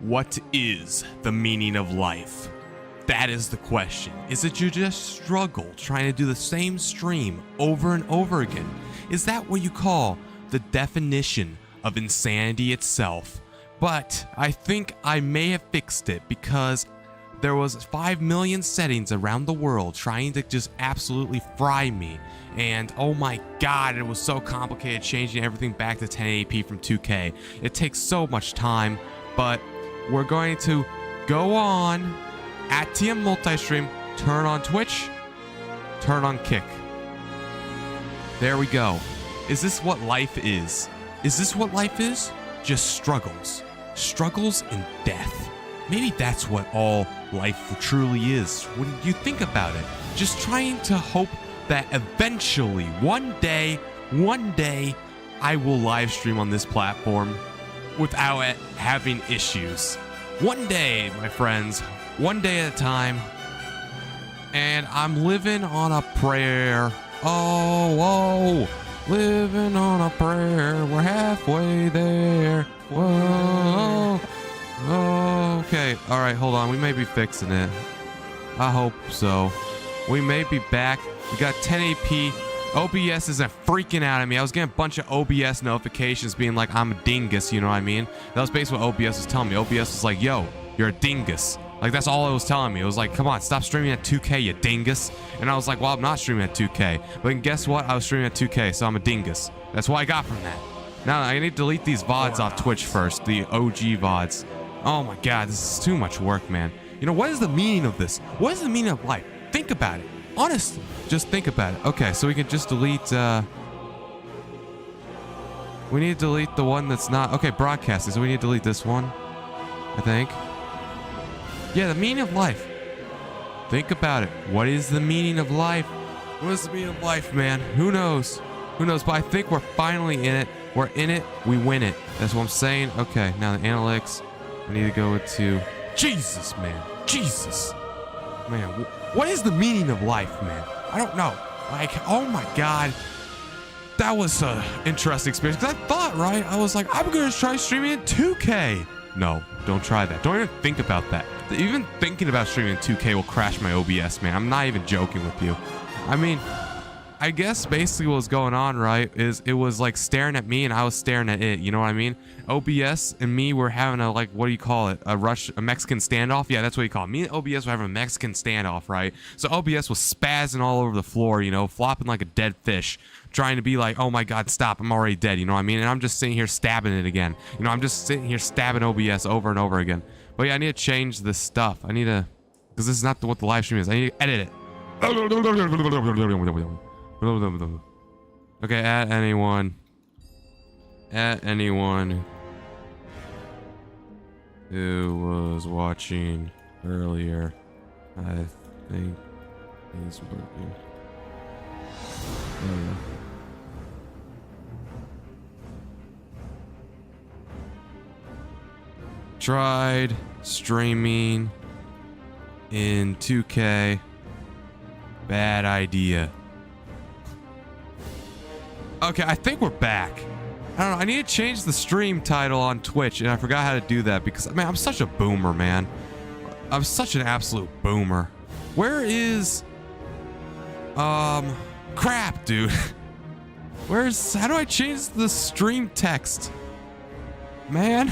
What is the meaning of life? That is the question. Is it you just struggle trying to do the same stream over and over again? Is that what you call the definition of insanity itself? But I think I may have fixed it because there was 5 million settings around the world trying to just absolutely fry me. And oh my god, it was so complicated changing everything back to 1080p from 2K. It takes so much time, but we're going to go on at TM Multistream, turn on Twitch, turn on Kick. There we go. Is this what life is? Is this what life is? Just struggles. Struggles and death. Maybe that's what all life truly is when you think about it. Just trying to hope that eventually, one day, I will live stream on this platform without it having issues. One day, my friends, one day at a time. And I'm living on a prayer. Oh, whoa, living on a prayer. We're halfway there. Whoa. Okay, all right, hold on. We may be fixing it. I hope so. We may be back. We got 1080p. OBS isn't freaking out at me. I was getting a bunch of OBS notifications being like, I'm a dingus, you know what I mean? That was basically what OBS was telling me. OBS was like, yo, you're a dingus. Like, that's all it was telling me. It was like, come on, stop streaming at 2K, you dingus. And I was like, well, I'm not streaming at 2K. But guess what? I was streaming at 2K, so I'm a dingus. That's what I got from that. Now, I need to delete these VODs off Twitch first. The OG VODs. Oh my god, this is too much work, man. You know, what is the meaning of this? What is the meaning of life? Think about it. Honestly, just think about it. Okay, so we can just delete, we need to delete the one that's not, okay, broadcasting, so we need to delete this one, I think. Yeah, the meaning of life. Think about it. What is the meaning of life? What is the meaning of life, man? Who knows? Who knows? But I think we're finally in it. We're in it. We win it. That's what I'm saying. Okay, now the analytics. I need to go to... Jesus, man. Jesus. Man, what is the meaning of life, man? I don't know. Like, oh my god. That was an interesting experience. Because I thought, right? I was like, I'm going to try streaming in 2K. No, don't try that. Don't even think about that. Even thinking about streaming in 2K will crash my OBS, man. I'm not even joking with you. I mean, I guess basically what was going on, right, is it was like staring at me and I was staring at it. You know what I mean? OBS and me were having a, like, what do you call it? A Mexican standoff? Yeah, that's what you call it. Me and OBS were having a Mexican standoff, right? So OBS was spazzing all over the floor, you know, flopping like a dead fish, trying to be like, oh my god, stop, I'm already dead, you know what I mean? And I'm just sitting here stabbing it again. You know, I'm just sitting here stabbing OBS over and over again. But yeah, I need to change this stuff. I need to, because this is not what the live stream is. I need to edit it. Okay, at anyone who was watching earlier, I think he's working. Oh, yeah. Tried streaming in 2K. Bad idea. Okay, I think we're back. I don't know. I need to change the stream title on Twitch, and I forgot how to do that because, man, I'm such a boomer, man. I'm such an absolute boomer. Where is... crap, dude. Where's... How do I change the stream text? Man.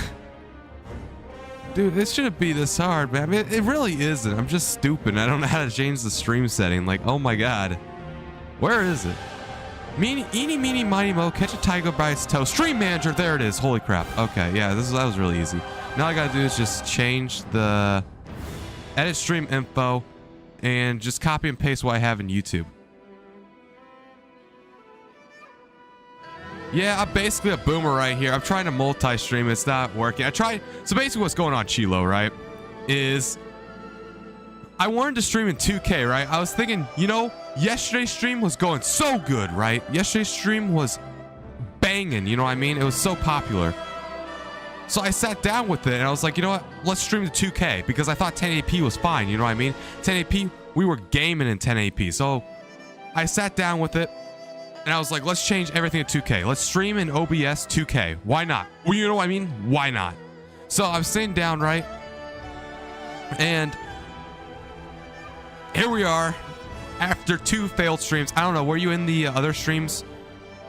Dude, this shouldn't be this hard, man. I mean, it really isn't. I'm just stupid. I don't know how to change the stream setting. Like, oh my god. Where is it? Eeny, meeny, miny, mo, catch a tiger by its toe. Stream manager, there it is. Holy crap. Okay, yeah, that was really easy. Now all I gotta do is just change the edit stream info and just copy and paste what I have in YouTube. Yeah, I'm basically a boomer right here. I'm trying to multi-stream. It's not working. So basically what's going on, Chilo, right, is I wanted to stream in 2K, right? I was thinking, you know, yesterday's stream was going so good, right? Yesterday's stream was banging, you know what I mean? It was so popular. So I sat down with it and I was like, you know what? Let's stream to 2K because I thought 1080p was fine, you know what I mean? 1080p, we were gaming in 1080p. So I sat down with it. And I was like, let's change everything to 2K. Let's stream in OBS 2K. Why not? Well, you know what I mean? Why not? So I'm sitting down, right? And here we are after 2 failed streams. I don't know, were you in the other streams,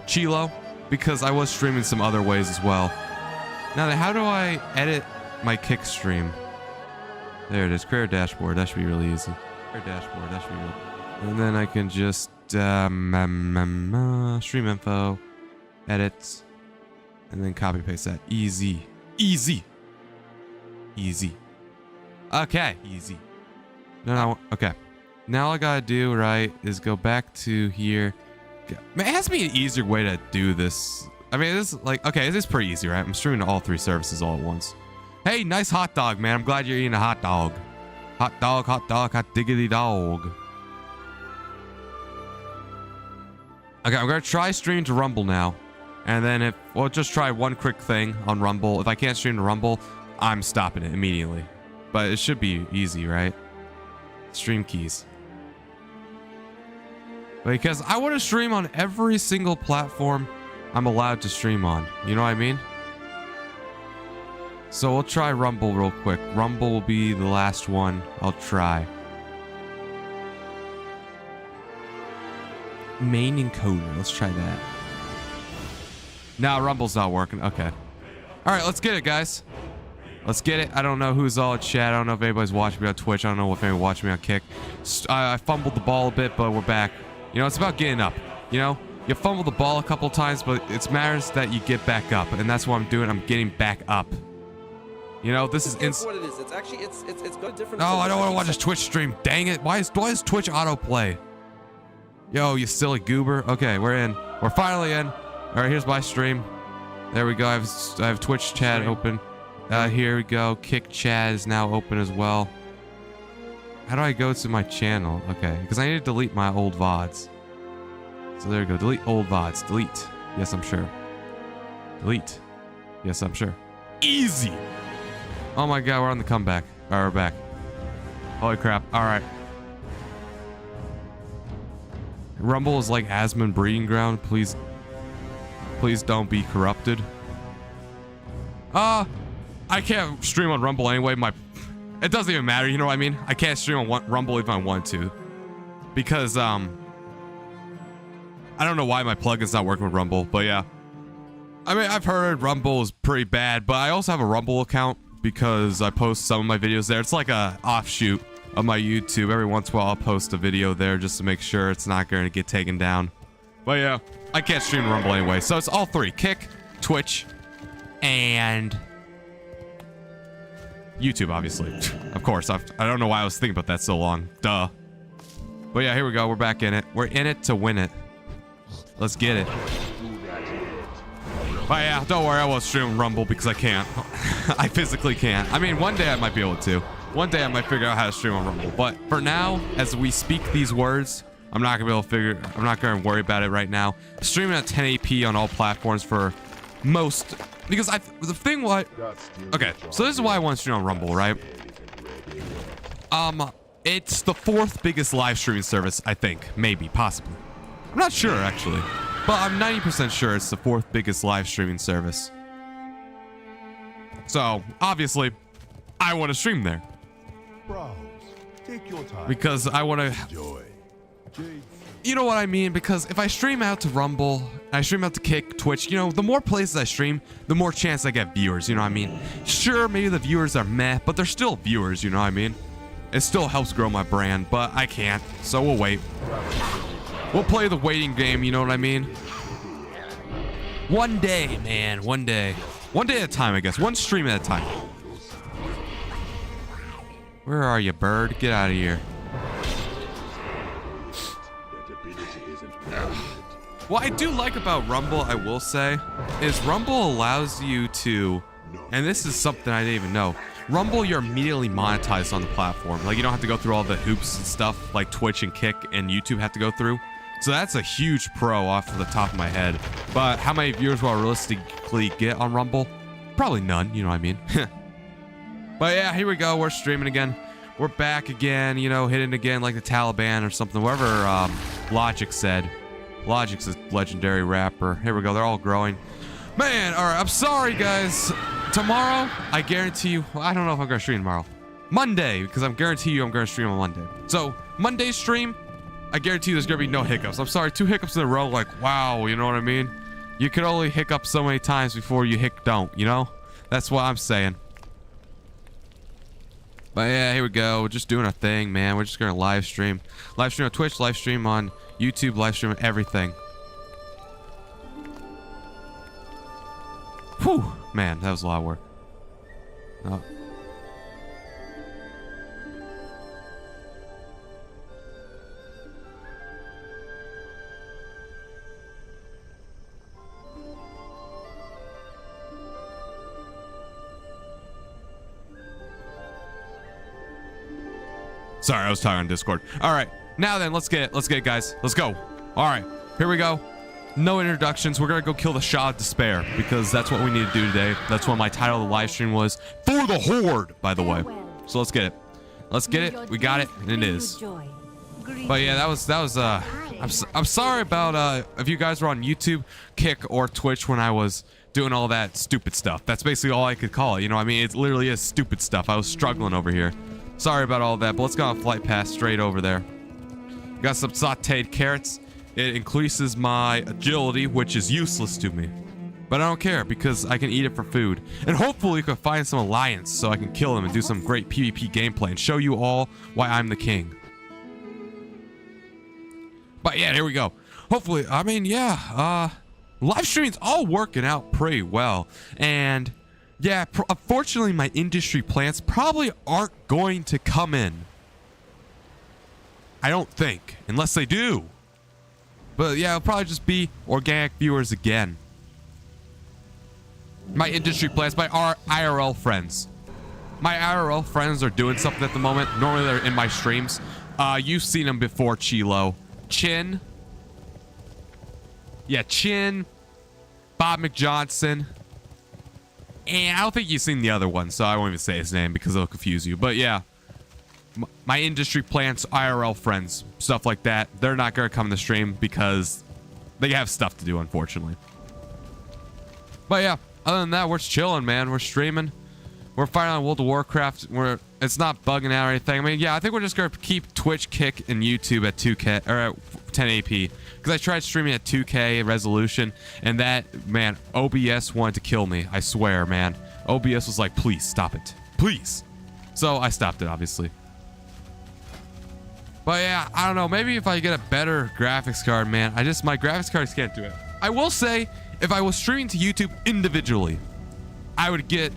Chilo? Because I was streaming some other ways as well. Now then, how do I edit my kick stream? There it is, career dashboard. That should be really easy. Career dashboard, that should be really. And then I can just stream info, edit, and then copy paste that. Easy. Easy. Easy. Okay, easy. No, okay. Now all I gotta do, right, is go back to here. Man, it has to be an easier way to do this. I mean, this is like, okay, this is pretty easy, right? I'm streaming to all 3 services all at once. Hey, nice hot dog, man. I'm glad you're eating a hot dog. Hot dog, hot diggity dog. Okay, I'm gonna try stream to Rumble now. And then we'll just try one quick thing on Rumble. If I can't stream to Rumble, I'm stopping it immediately. But it should be easy, right? Stream keys. Because I want to stream on every single platform I'm allowed to stream on. You know what I mean? So we'll try Rumble real quick. Rumble will be the last one I'll try. Main encoder. Let's try that. Now Rumble's not working. Okay. All right, let's get it, guys. Let's get it. I don't know who's all in chat. I don't know if anybody's watching me on Twitch. I don't know if anybody's watching me on Kick. I fumbled the ball a bit, but we're back. You know, it's about getting up. You know, you fumble the ball a couple times, but it matters that you get back up, and that's what I'm doing. I'm getting back up. You know, this is what it is. It's actually it's got a different. No, I don't want to watch this Twitch stream. Dang it! Why is Twitch autoplay? Yo, you silly goober. Okay, we're in. We're finally in. All right, here's my stream. There we go. I have Twitch chat open. Here we go. Kick chat is now open as well. How do I go to my channel? Okay, because I need to delete my old VODs. So there we go. Delete old VODs. Delete. Yes, I'm sure. Delete. Yes, I'm sure. Easy. Oh my god, we're on the comeback. All right, we're back. Holy crap. All right. Rumble is like Asmon breeding ground. Please don't be corrupted. I can't stream on Rumble anyway. It doesn't even matter, you know what I mean? I can't stream on Rumble if I want to. Because, I don't know why my plugin's not working with Rumble, but yeah. I mean, I've heard Rumble is pretty bad, but I also have a Rumble account because I post some of my videos there. It's like a offshoot of my YouTube. Every once in a while, I'll post a video there just to make sure it's not going to get taken down. But yeah, I can't stream Rumble anyway. So it's all 3. Kick, Twitch, and YouTube, obviously. Of course. I don't know why I was thinking about that so long. Duh. But yeah, here we go. We're back in it. We're in it to win it. Let's get it. But yeah, don't worry. I won't stream Rumble because I can't. I physically can't. I mean, one day I might be able to. One day I might figure out how to stream on Rumble. But for now, as we speak these words, I'm not going to worry about it right now. Streaming at 1080p on all platforms for most... Because the thing what... Okay, so this is why I want to stream on Rumble, right? It's the 4th biggest live streaming service, I think. Maybe, possibly. I'm not sure, actually. But I'm 90% sure it's the 4th biggest live streaming service. So, obviously, I want to stream there. Because I want to... You know what I mean? Because if I stream out to Rumble, I stream out to Kick, Twitch, you know, the more places I stream, the more chance I get viewers, you know what I mean? Sure, maybe the viewers are meh, but they're still viewers, you know what I mean? It still helps grow my brand, but I can't, so we'll wait. We'll play the waiting game, you know what I mean? One day, man, one day. One day at a time, I guess. One stream at a time. Where are you, bird? Get out of here. What I do like about Rumble, I will say, is Rumble allows you to, and this is something I didn't even know, Rumble, you're immediately monetized on the platform. Like, you don't have to go through all the hoops and stuff like Twitch and Kick and YouTube have to go through. So that's a huge pro off the top of my head. But how many viewers will I realistically get on Rumble? Probably none, you know what I mean? But yeah, here we go. We're streaming again. We're back again, you know, hitting again like the Taliban or something. Whatever Logic said. Logic's a legendary rapper. Here we go. They're all growing. Man, all right. I'm sorry, guys. Tomorrow, I guarantee you, well, I don't know if I'm gonna stream tomorrow. Monday, because I'm guarantee you I'm gonna stream on Monday. So Monday stream, I guarantee you there's gonna be no hiccups. I'm sorry, 2 hiccups in a row, like, wow, you know what I mean? You can only hiccup so many times before you don't, you know? That's what I'm saying. But yeah, here we go. We're just doing our thing, man. We're just gonna live stream. Live stream on Twitch, live stream on YouTube, live stream on everything. Whew, man, that was a lot of work. Oh. Sorry, I was talking on Discord. All right, now then, let's get it, guys. Let's go. All right, here we go. No introductions. We're gonna go kill the Sha of Despair because that's what we need to do today. That's what my title of the live stream was, for the Horde, by the way. So let's get it. Let's get it. We got it, and it is. But yeah, that was. I'm sorry about if you guys were on YouTube, Kick, or Twitch when I was doing all that stupid stuff. That's basically all I could call it. You know what I mean? It literally is stupid stuff. I was struggling over here. Sorry about all that, but let's go on flight path straight over there. Got some sauteed carrots. It increases my agility, which is useless to me. But I don't care because I can eat it for food. And hopefully we can find some alliance so I can kill them and do some great PvP gameplay and show you all why I'm the king. But yeah, here we go. Hopefully, I mean, yeah, live streaming's all working out pretty well. And yeah, unfortunately, my industry plants probably aren't going to come in. I don't think, unless they do. But yeah, it'll probably just be organic viewers again. My industry plants, my IRL friends. My IRL friends are doing something at the moment. Normally they're in my streams. You've seen them before, Chilo. Chin. Yeah, Chin. Bob McJohnson. And I don't think you've seen the other one, so I won't even say his name because it'll confuse you. But yeah, my industry plants, IRL friends, stuff like that, they're not going to come to stream because they have stuff to do, unfortunately. But yeah, other than that, we're chilling, man. We're streaming. We're fighting on World of Warcraft. It's not bugging out or anything. I mean, yeah, I think we're just going to keep Twitch, Kick, and YouTube at 2K or at 1080p. Because I tried streaming at 2K resolution, and that, man, OBS wanted to kill me. I swear, man. OBS was like, please stop it. Please. So I stopped it, obviously. But yeah, I don't know. Maybe if I get a better graphics card, man. My graphics cards can't do it. I will say, if I was streaming to YouTube individually, I would get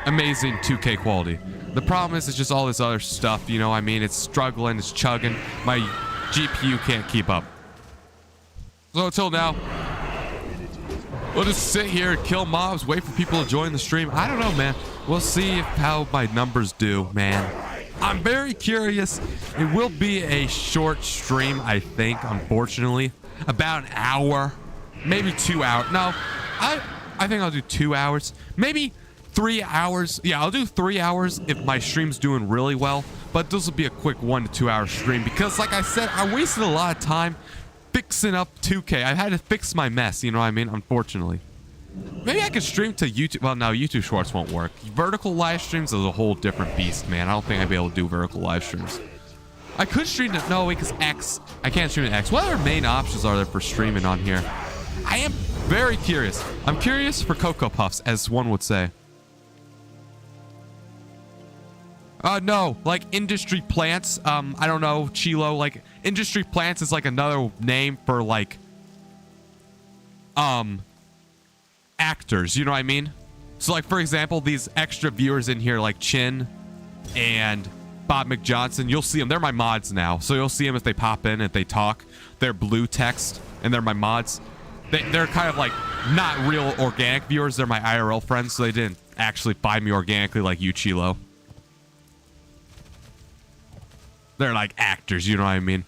amazing 2K quality. The problem is, it's just all this other stuff, you know what I mean? It's struggling, it's chugging. My GPU can't keep up. So until now, we'll just sit here and kill mobs, wait for people to join the stream. I don't know, man. We'll see how my numbers do, man. I'm very curious. It will be a short stream, I think, unfortunately. About an hour, maybe 2 hours. No, I think I'll do 2 hours, maybe 3 hours. Yeah, I'll do 3 hours if my stream's doing really well. But this will be a quick 1 to 2 hour stream because, like I said, I wasted a lot of time fixing up 2K. I had to fix my mess, you know what I mean? Unfortunately. Maybe I could stream to YouTube. Well, no, YouTube Shorts won't work. Vertical live streams is a whole different beast, man. I don't think I'd be able to do vertical live streams. I could stream to, no, because X. I can't stream to X. What other main options are there for streaming on here? I am very curious. I'm curious for Cocoa Puffs, as one would say. No, like industry plants. I don't know, Chilo. Like industry plants is like another name for like, actors. You know what I mean? So like, for example, these extra viewers in here, like Chin and Bob McJohnson, you'll see them. They're my mods now. So you'll see them if they pop in, if they talk. They're blue text, and they're my mods. They're kind of like not real organic viewers. They're my IRL friends, so they didn't actually find me organically like you, Chilo. They're like actors, you know what I mean?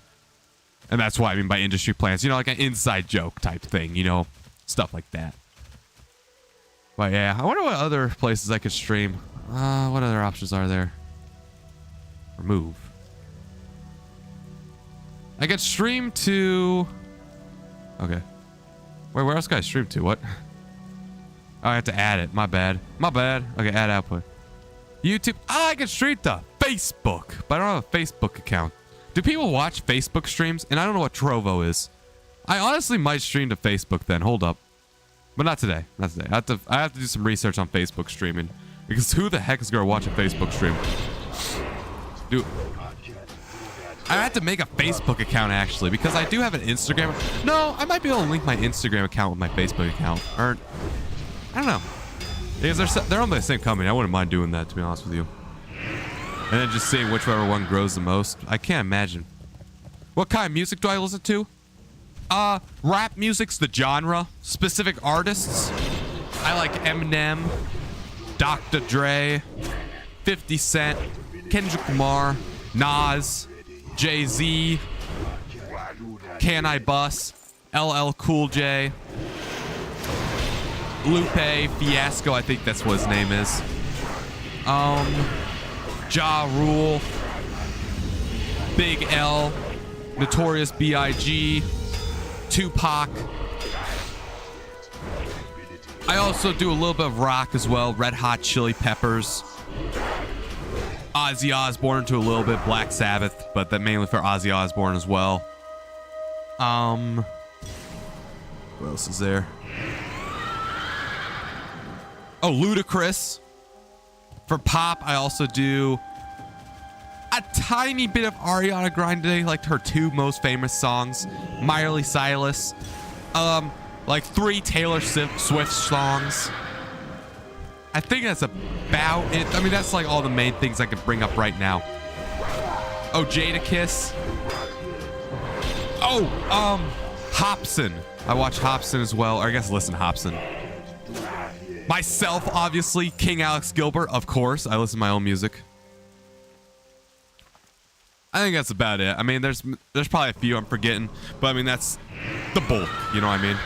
And that's what I mean by industry plants. You know, like an inside joke type thing, you know? Stuff like that. But yeah, I wonder what other places I could stream. What other options are there? Remove. I could stream to... Okay. Where else can I stream to? What? Oh, I have to add it. My bad. My bad. Okay, add output. YouTube. I can stream to Facebook, but I don't have a Facebook account. Do people watch Facebook streams? And I don't know what Trovo is. I honestly might stream to Facebook then. Hold up. But not today. Not today. I have to do some research on Facebook streaming. Because who the heck is going to watch a Facebook stream? Dude. I have to make a Facebook account, actually, because I do have an Instagram. No, I might be able to link my Instagram account with my Facebook account. Or, I don't know. Because they're on the same company. I wouldn't mind doing that, to be honest with you. And then just seeing whichever one grows the most. I can't imagine. What kind of music do I listen to? Rap music's the genre. Specific artists. I like Eminem, Dr. Dre, 50 Cent, Kendrick Lamar, Nas, Jay-Z, Can I Bus, LL Cool J, Lupe Fiasco, I think that's what his name is. Ja Rule, Big L, Notorious B.I.G., Tupac. I also do a little bit of rock as well. Red Hot Chili Peppers. Ozzy Osbourne to a little bit. Black Sabbath, but that mainly for Ozzy Osbourne as well. What else is there? Oh, Ludacris. For pop, I also do a tiny bit of Ariana Grande, like her 2 most famous songs. Miley Cyrus. Like 3 Taylor Swift songs. I think that's about it. I mean, that's like all the main things I could bring up right now. Oh, Jadakiss. Oh, Hobson. I watch Hobson as well, or I guess listen to Hobson. Myself, obviously. King Alex Gilbert, of course. I listen to my own music. I think that's about it. I mean, there's probably a few I'm forgetting, but I mean, that's the bulk. You know what I mean?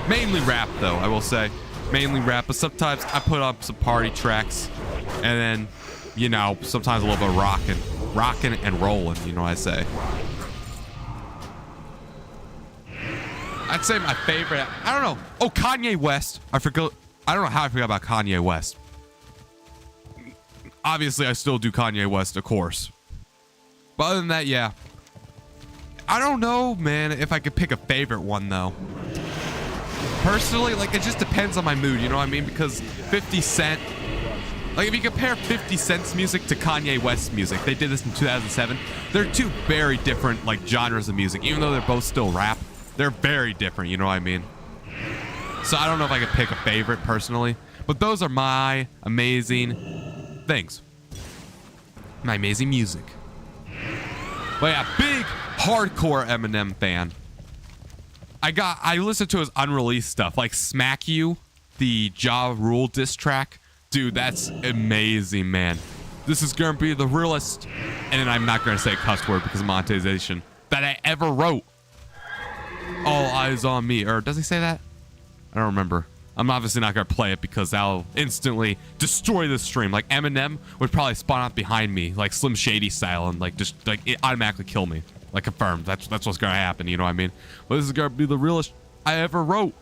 Mainly rap, though, I will say. Mainly rap, but sometimes I put up some party tracks, and then, you know, sometimes a little bit of rocking and rolling, you know what I say. I'd say my favorite, I don't know. Oh, Kanye West. I don't know how I forgot about Kanye West. Obviously, I still do Kanye West, of course. But other than that, yeah. I don't know, man, if I could pick a favorite one, though. Personally, like, it just depends on my mood, you know what I mean? Because 50 Cent, like, if you compare 50 Cent's music to Kanye West's music, they did this in 2007. They're 2 very different, like, genres of music. Even though they're both still rap, they're very different, you know what I mean? So I don't know if I could pick a favorite, personally. But those are my amazing things. My amazing music. But yeah, big, hardcore Eminem fan. I listened to his unreleased stuff, like Smack You, the Ja Rule diss track. Dude, that's amazing, man. This is gonna be the realest, and then I'm not gonna say a cuss word because of monetization, that I ever wrote. All eyes on me. Or does he say that? I don't remember. I'm obviously not gonna play it because that'll instantly destroy the stream. Like Eminem would probably spawn out behind me, like Slim Shady style, and like just like it automatically kill me. Like confirmed. That's what's gonna happen, you know what I mean? But this is gonna be the realest I ever wrote.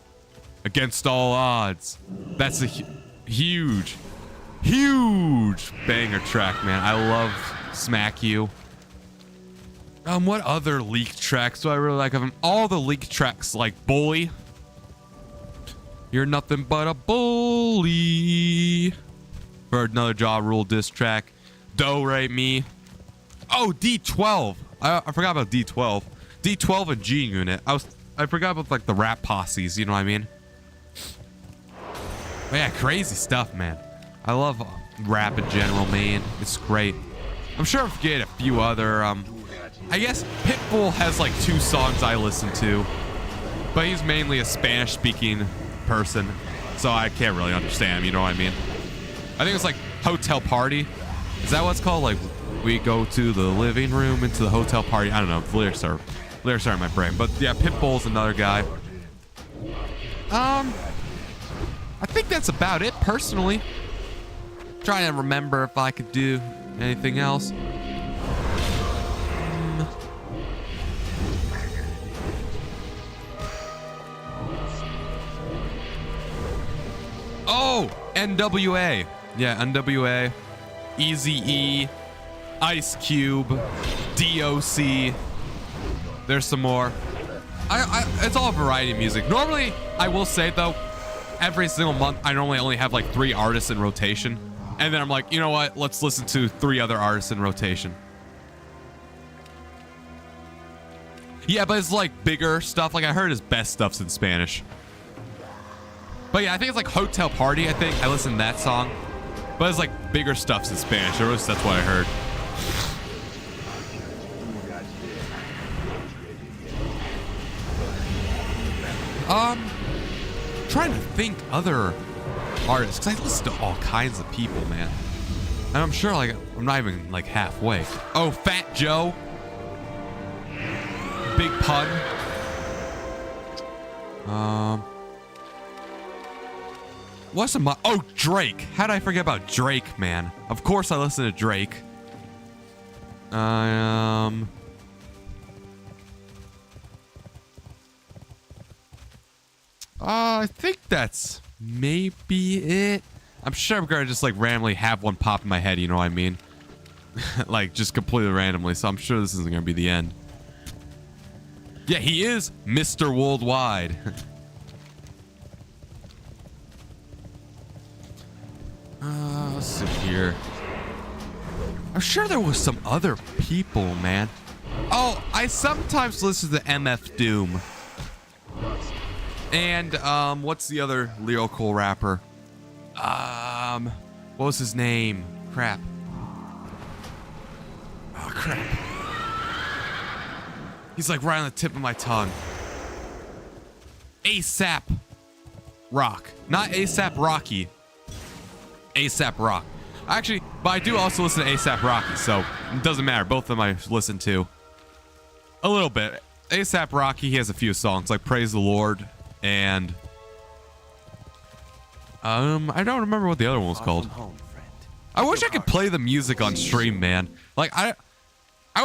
Against all odds. That's a huge banger track, man. I love Smack You. What other leaked tracks do I really like of him? All the leaked tracks, like Bully. You're nothing but a bully. For another Ja Rule diss track. Do Re Mi. Oh, D12. I forgot about D12. D12 and G Unit. I forgot about like the rap posses, you know what I mean? But yeah, crazy stuff, man. I love rap in general, man. It's great. I'm sure I forget a few other, I guess Pitbull has like 2 songs I listen to, but he's mainly a Spanish-speaking person, so I can't really understand him, you know what I mean? I think it's like Hotel Party. Is that what it's called? Like, we go to the living room into the hotel party. I don't know. The lyrics are in my brain. But yeah, Pitbull's another guy. I think that's about it, personally. Trying to remember if I could do anything else. NWA. Yeah, NWA. Eazy-E. Ice Cube. DOC. There's some more. It's all a variety of music. Normally, I will say though, every single month, I normally only have like 3 artists in rotation. And then I'm like, you know what? Let's listen to 3 other artists in rotation. Yeah, but it's like bigger stuff. Like I heard his best stuff's in Spanish. But yeah, I think it's like Hotel Party, I think. I listened to that song. But it's like bigger stuff's in Spanish. Or at least that's what I heard. Trying to think other artists, because I listen to all kinds of people, man. And I'm sure like I'm not even like halfway. Oh, Fat Joe. Big Pun. What's a oh, Drake. How did I forget about Drake, man? Of course I listen to Drake. I think that's maybe it. I'm sure I'm gonna just like randomly have one pop in my head, you know what I mean? Like just completely randomly, so I'm sure this isn't gonna be the end. Yeah, he is Mr. Worldwide. Let's see here. I'm sure there was some other people, man. Oh, I sometimes listen to MF Doom. And what's the other lyrical rapper? What was his name? Crap. Oh crap. He's like right on the tip of my tongue. ASAP Rock. Not ASAP Rocky. ASAP Rock. Actually, but I do also listen to ASAP Rocky, so it doesn't matter. Both of them I listen to. A little bit. ASAP Rocky, he has a few songs like Praise the Lord and I don't remember what the other one was called. I wish I could play the music on stream, man. Like I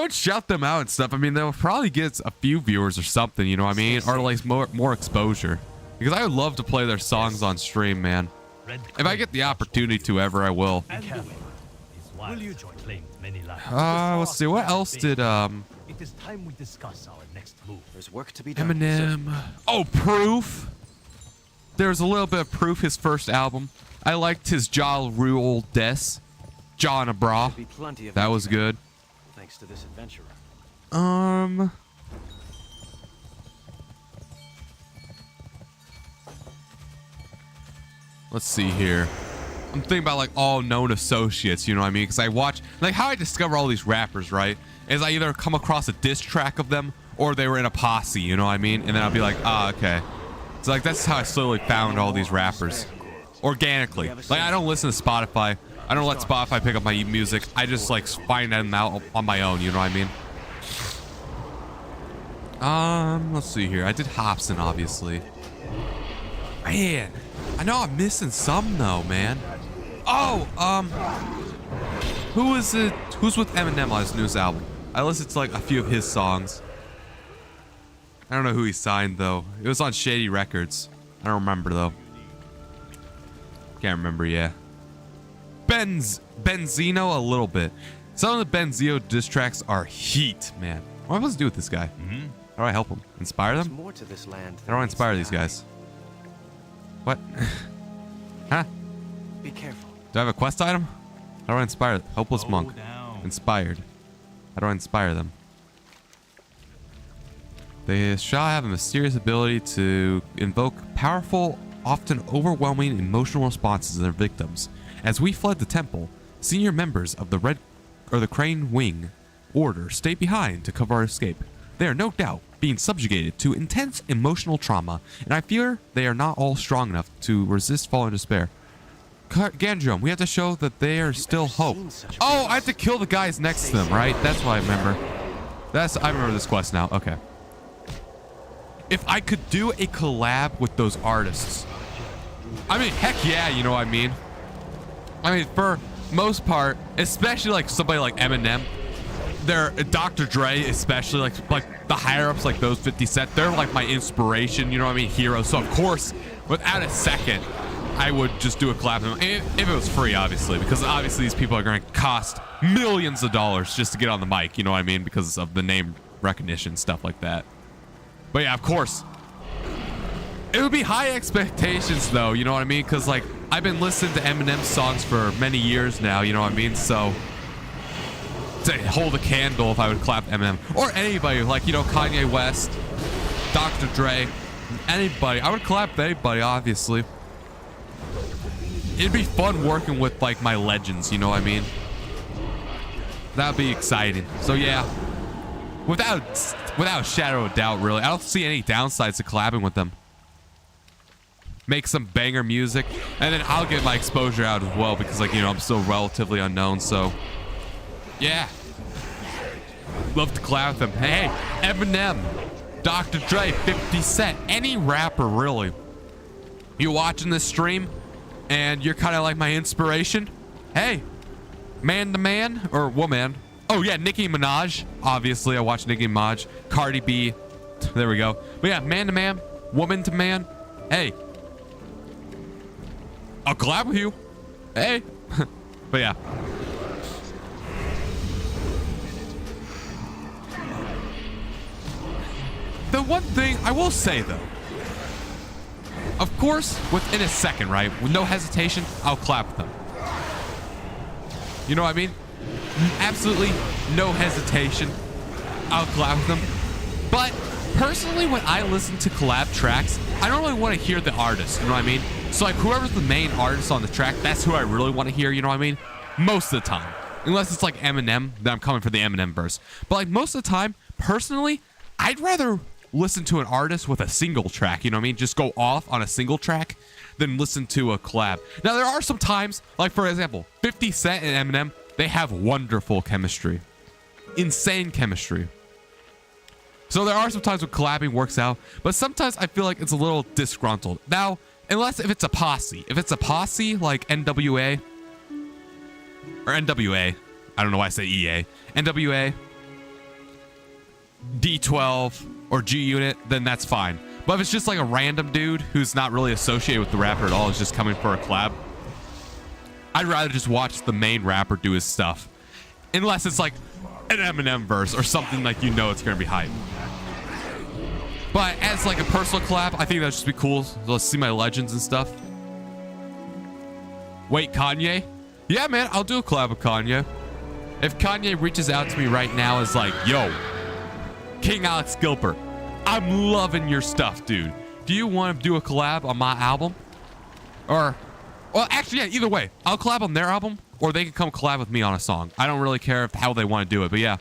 would shout them out and stuff. I mean, they'll probably get a few viewers or something, you know what I mean? Or like more exposure. Because I would love to play their songs on stream, man. If I get the opportunity to ever, I will. Let's see, what else did It is time we discuss our next move. There's work to be done. Eminem. Oh, Proof. There's a little bit of Proof, his first album. I liked his Ja Rule Des. John Abra. That was good. Thanks to this adventurer. Let's see here. I'm thinking about like all known associates, you know what I mean? Because I watch, like how I discover all these rappers, right? Is I either come across a diss track of them or they were in a posse, you know what I mean? And then I'll be like, ah, okay. So like that's how I slowly found all these rappers. Organically. Like I don't listen to Spotify. I don't let Spotify pick up my music. I just like find them out on my own, you know what I mean? Let's see here. I did Hobson, obviously. Man, I know I'm missing some though, man. Oh, who's with Eminem on his newest album? I listened to like a few of his songs. I don't know who he signed though. It was on Shady Records. I don't remember though. Can't remember, yeah. Benzino a little bit. Some of the Benzino diss tracks are heat, man. What am I supposed to do with this guy? How do I help him? Inspire them? More to this land How do I inspire these guys? What? Huh? Be careful. Do I have a quest item? How do I inspire? Hopeless monk. Inspired. How do I inspire them? They shall have a mysterious ability to invoke powerful, often overwhelming emotional responses in their victims. As we fled the temple, senior members of the the Crane Wing Order stayed behind to cover our escape. They are no doubt being subjugated to intense emotional trauma, and I fear they are not all strong enough to resist falling despair. Gandrum, we have to show that there is still hope. Oh, I have to kill the guys next to them, right? That's what I remember. I remember this quest now. Okay. If I could do a collab with those artists, I mean, heck yeah, you know what I mean? I mean, for most part, especially like somebody like Eminem, they're Dr. Dre, especially like the higher ups, like those 50 Cent, they're like my inspiration, you know what I mean? Heroes. So of course, without a second, I would just do a collab with him if it was free, obviously, because obviously these people are going to cost millions of dollars just to get on the mic, you know what I mean, because of the name recognition, stuff like that. But yeah, of course, it would be high expectations though, you know what I mean, because like I've been listening to Eminem songs for many years now, you know what I mean, so to hold a candle if I would clap Eminem or anybody, like, you know, Kanye West, Dr. Dre, anybody, I would clap anybody, obviously. It'd be fun working with like my legends, you know what I mean? That'd be exciting. So yeah, without a shadow of doubt, really, I don't see any downsides to collabing with them. Make some banger music, and then I'll get my exposure out as well because, like, you know, I'm still relatively unknown. So yeah, love to collab with them. Hey, Eminem, Dr. Dre, 50 Cent, any rapper really. You watching this stream and you're kind of like my inspiration? Hey, man to man or woman? Oh yeah, Nicki Minaj. Obviously, I watch Nicki Minaj. Cardi B. There we go. But yeah, man to man, woman to man. Hey, I'll collab with you. Hey. But yeah. The one thing I will say though, of course, within a second, right? With no hesitation, I'll clap with them. You know what I mean? Absolutely no hesitation. I'll collab with them. But personally, when I listen to collab tracks, I don't really want to hear the artist. You know what I mean? So like whoever's the main artist on the track, that's who I really want to hear. You know what I mean? Most of the time. Unless it's like Eminem, then I'm coming for the Eminem verse. But like most of the time, personally, I'd rather listen to an artist with a single track, you know what I mean? Just go off on a single track than listen to a collab. Now, there are some times, like for example, 50 Cent and Eminem, they have wonderful chemistry. Insane chemistry. So there are some times when collabing works out, but sometimes I feel like it's a little disgruntled. Now, unless if it's a posse. If it's a posse like NWA, or NWA, I don't know why I say EA, NWA, D12, or G Unit, then that's fine. But if it's just like a random dude who's not really associated with the rapper at all, is just coming for a collab, I'd rather just watch the main rapper do his stuff. Unless it's like an Eminem verse or something like, you know, it's gonna be hype. But as like a personal collab, I think that'd just be cool. So let's see my legends and stuff. Wait, Kanye? Yeah, man, I'll do a collab with Kanye. If Kanye reaches out to me right now, is like, yo, King Alex Gilbert, I'm loving your stuff, dude. Do you want to do a collab on my album? Or, well, actually, yeah, either way. I'll collab on their album, or they can come collab with me on a song. I don't really care how they want to do it, but yeah.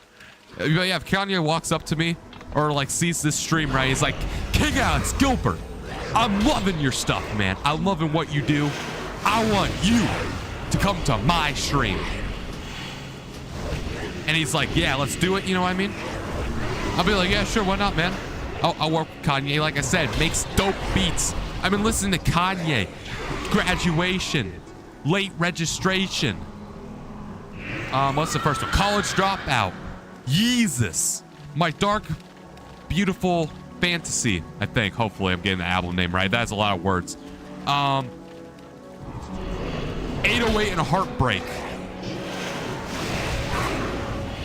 But yeah, if Kanye walks up to me, or like sees this stream, right, he's like, King Alex Gilbert, I'm loving your stuff, man. I'm loving what you do. I want you to come to my stream. And he's like, yeah, let's do it, you know what I mean? I'll be like, yeah, sure, why not, man? I'll work with Kanye. Like I said, makes dope beats. I've been listening to Kanye. Graduation. Late Registration. What's the first one? College Dropout. Yeezus. My Dark, Beautiful Fantasy, I think. Hopefully I'm getting the album name right. That's a lot of words. 808 and a Heartbreak.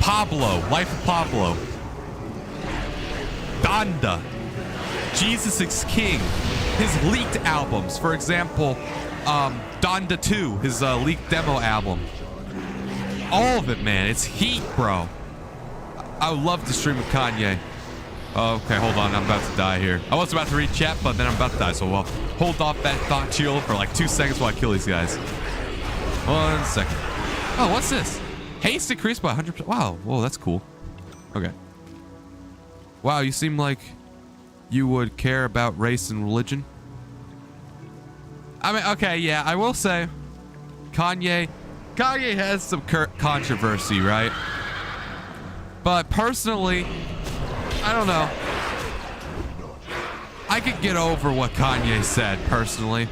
Pablo. Life of Pablo. Donda, Jesus is King, his leaked albums, for example, Donda 2, his leaked demo album. All of it, man, it's heat, bro. I would love to stream with Kanye. Oh, okay, hold on, I'm about to die here. I was about to read chat, but then I'm about to die, so we'll hold off that thought chill for like 2 seconds while I kill these guys. 1 second. Oh, what's this? Haste increased by 100%. Wow, whoa, that's cool. Okay. Wow, you seem like you would care about race and religion. I mean, okay, yeah, I will say Kanye has some controversy, right? But personally, I don't know. I could get over what Kanye said, personally.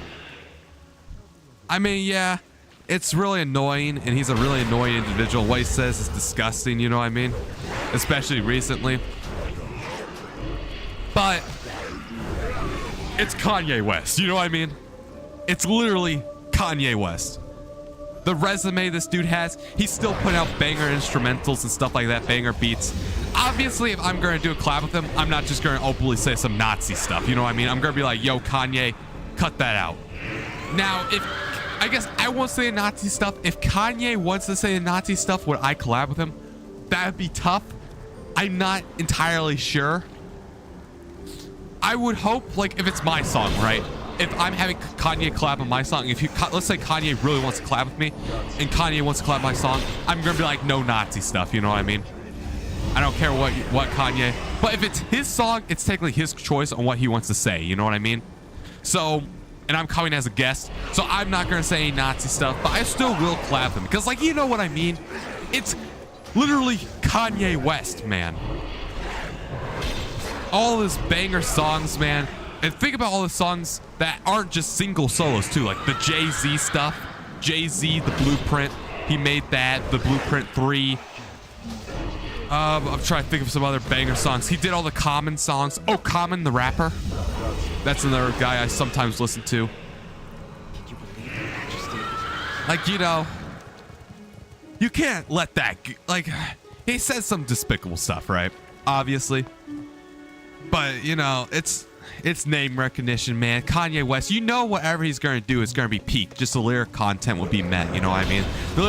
I mean, yeah, it's really annoying, and he's a really annoying individual. What he says is disgusting, you know what I mean? Especially recently. But it's Kanye West, you know what I mean? It's literally Kanye West. The resume this dude has, he's still putting out banger instrumentals and stuff like that, banger beats. Obviously, if I'm going to do a collab with him, I'm not just going to openly say some Nazi stuff. You know what I mean? I'm going to be like, yo, Kanye, cut that out. Now, I guess I won't say Nazi stuff. If Kanye wants to say Nazi stuff, would I collab with him? That would be tough. I'm not entirely sure. I would hope, like, if it's my song, right? If I'm having Kanye collab on my song, let's say Kanye really wants to collab with me, and Kanye wants to collab my song, I'm gonna be like, no Nazi stuff, you know what I mean? I don't care what Kanye, but if it's his song, it's technically his choice on what he wants to say, you know what I mean? So, and I'm coming as a guest, so I'm not gonna say any Nazi stuff, but I still will collab them, because, like, you know what I mean? It's literally Kanye West, man. All his banger songs, man. And think about all the songs that aren't just single solos too, like the Jay-Z stuff. Jay-Z, The Blueprint, he made that. The Blueprint 3. I'm trying to think of some other banger songs. He did all the Common songs. Oh, Common the rapper. That's another guy I sometimes listen to. Can you believe the majesty? Like, you know, you can't let that, like, he says some despicable stuff, right? Obviously. But, you know, it's name recognition, man. Kanye West, you know whatever he's going to do is going to be peak. Just the lyric content will be met, you know what I mean? The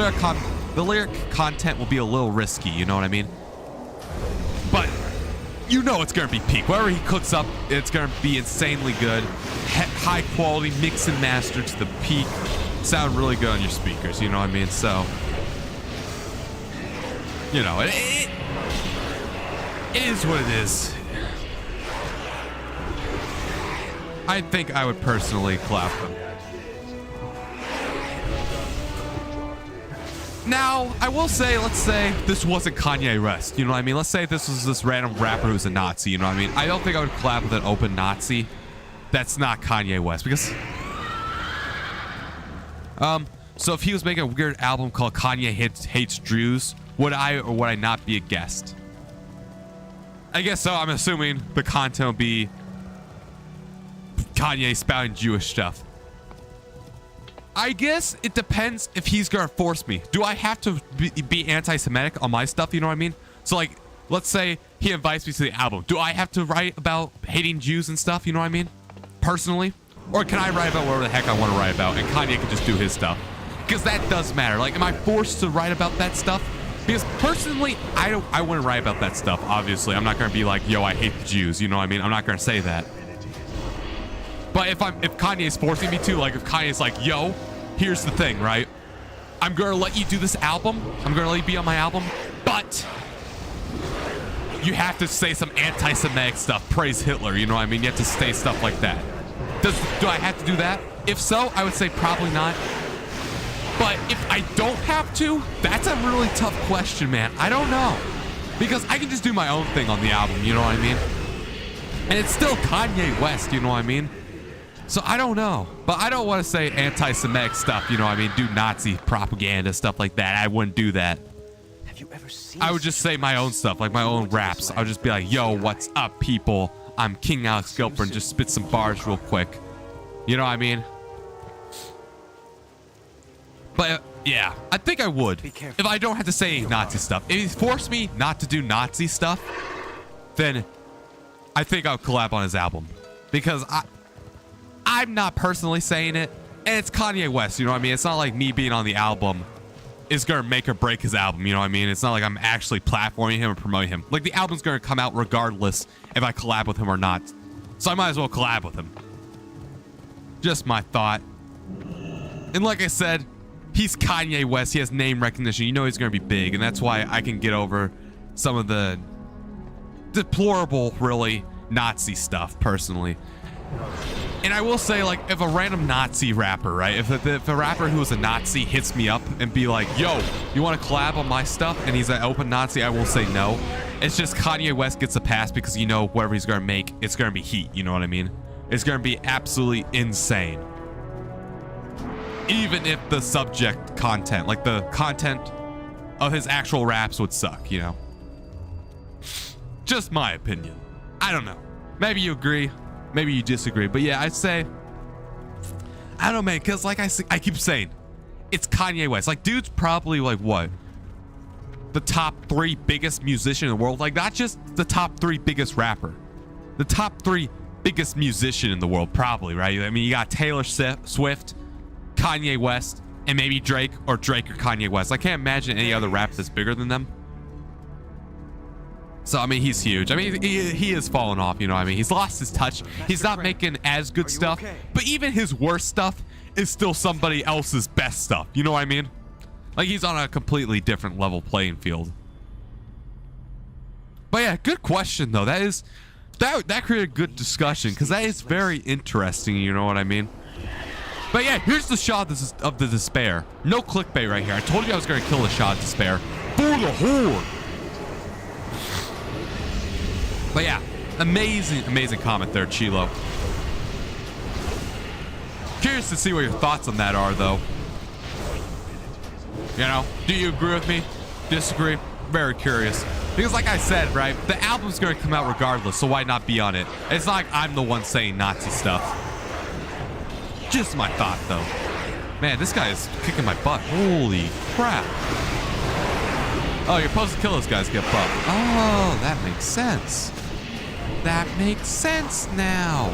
lyric content will be a little risky, you know what I mean? But you know it's going to be peak. Whatever he cooks up, it's going to be insanely good. High quality, mix and master to the peak. Sound really good on your speakers, you know what I mean? So, you know, it is what it is. I think I would personally clap them. Now, I will say, let's say this wasn't Kanye West, you know what I mean? Let's say this was this random rapper who's a Nazi, you know what I mean? I don't think I would collab with an open Nazi. That's not Kanye West, because... so if he was making a weird album called Kanye Hates Jews, would I or would I not be a guest? I guess so. I'm assuming the content will be Kanye spouting Jewish stuff. I guess it depends if he's gonna force me. Do I have to be anti-Semitic on my stuff? You know what I mean? So, like, let's say he invites me to the album. Do I have to write about hating Jews and stuff? You know what I mean? Personally? Or can I write about whatever the heck I want to write about and Kanye can just do his stuff? Because that does matter. Like, am I forced to write about that stuff? Because personally, I wouldn't write about that stuff, obviously. I'm not gonna be like, yo, I hate the Jews. You know what I mean? I'm not gonna say that. But if Kanye's forcing me to, like, if Kanye's like, yo, here's the thing, right? I'm gonna let you do this album. I'm gonna let you be on my album, but you have to say some anti-Semitic stuff. Praise Hitler, you know what I mean? You have to say stuff like that. Do I have to do that? If so, I would say probably not. But if I don't have to, that's a really tough question, man. I don't know. Because I can just do my own thing on the album, you know what I mean? And it's still Kanye West, you know what I mean? So I don't know, but I don't want to say anti-Semitic stuff, you know what I mean? Do Nazi propaganda, stuff like that. I wouldn't do that. Have you ever seen? I would just say my own stuff, like my own raps. I would just be like, yo, what's up, people? I'm King Alex Gilbert, and just spit some bars real quick. You know what I mean? But yeah, I think I would. If I don't have to say Nazi stuff. If he forced me not to do Nazi stuff, then I think I'll collab on his album. Because I'm not personally saying it, and it's Kanye West, you know what I mean? It's not like me being on the album is gonna make or break his album, you know what I mean? It's not like I'm actually platforming him or promoting him. Like, the album's gonna come out regardless if I collab with him or not. So I might as well collab with him. Just my thought. And like I said, he's Kanye West. He has name recognition. You know he's gonna be big, and that's why I can get over some of the deplorable, really, Nazi stuff, personally. And I will say, like, if a random Nazi rapper, right? If a rapper who is a Nazi hits me up and be like, yo, you want to collab on my stuff? And he's an open Nazi, I will say no. It's just Kanye West gets a pass because, you know, whatever he's going to make, it's going to be heat. You know what I mean? It's going to be absolutely insane. Even if the subject content, like the content of his actual raps would suck, you know? Just my opinion. I don't know. Maybe you agree. Maybe you disagree, but yeah, I'd say I don't know, man, because like I keep saying, it's Kanye West. Like, dude's probably like what? The top 3 biggest musician in the world. Like, not just the top 3 biggest rapper. The top 3 biggest musician in the world, probably, right? I mean, you got Taylor Swift, Kanye West, and maybe Drake or Kanye West. I can't imagine any other rapper that's bigger than them. So, I mean, he's huge. I mean, he has fallen off, you know what I mean? He's lost his touch. He's not making as good stuff. But even his worst stuff is still somebody else's best stuff. You know what I mean? Like, he's on a completely different level playing field. But yeah, good question, though. That created a good discussion, because that is very interesting, you know what I mean? But yeah, here's the Sha of the Despair. No clickbait right here. I told you I was going to kill the Sha of Despair for the Horde. But yeah, amazing comment there, Chilo. Curious to see what your thoughts on that are, though. You know, do you agree with me? Disagree? Very curious. Because like I said, right, the album's going to come out regardless, so why not be on it? It's not like I'm the one saying Nazi stuff. Just my thought, though. Man, this guy is kicking my butt. Holy crap. Oh, you're supposed to kill those guys, get buffed. Oh, that makes sense. That makes sense now.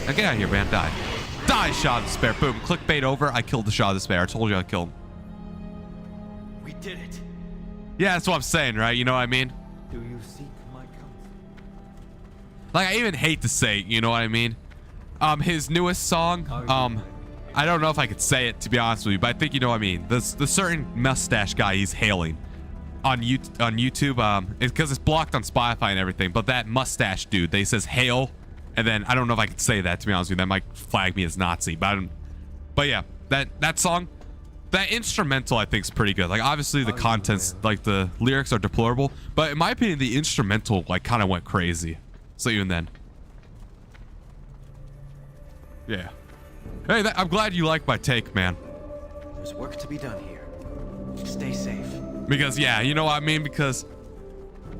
Now get out of here, man. Die. Die, Sha of Despair. Boom. Clickbait over. I killed the Sha of Despair. I told you I'd kill him. We did it. Yeah, that's what I'm saying, right? You know what I mean? Do you seek my counsel? Like, I even hate to say it, you know what I mean? His newest song, I don't know if I could say it, to be honest with you, but I think you know what I mean. The certain mustache guy he's hailing on YouTube, because it's blocked on Spotify and everything, but that mustache dude, they says hail, and then I don't know if I could say that, to be honest with you. That might flag me as Nazi, but yeah, that song, that instrumental I think is pretty good. Like, obviously the contents, like the lyrics are deplorable, but in my opinion, the instrumental like kind of went crazy. So even then. Yeah. Hey, I'm glad you like my take, man. There's work to be done here. Stay safe. Because, yeah, you know what I mean? Because,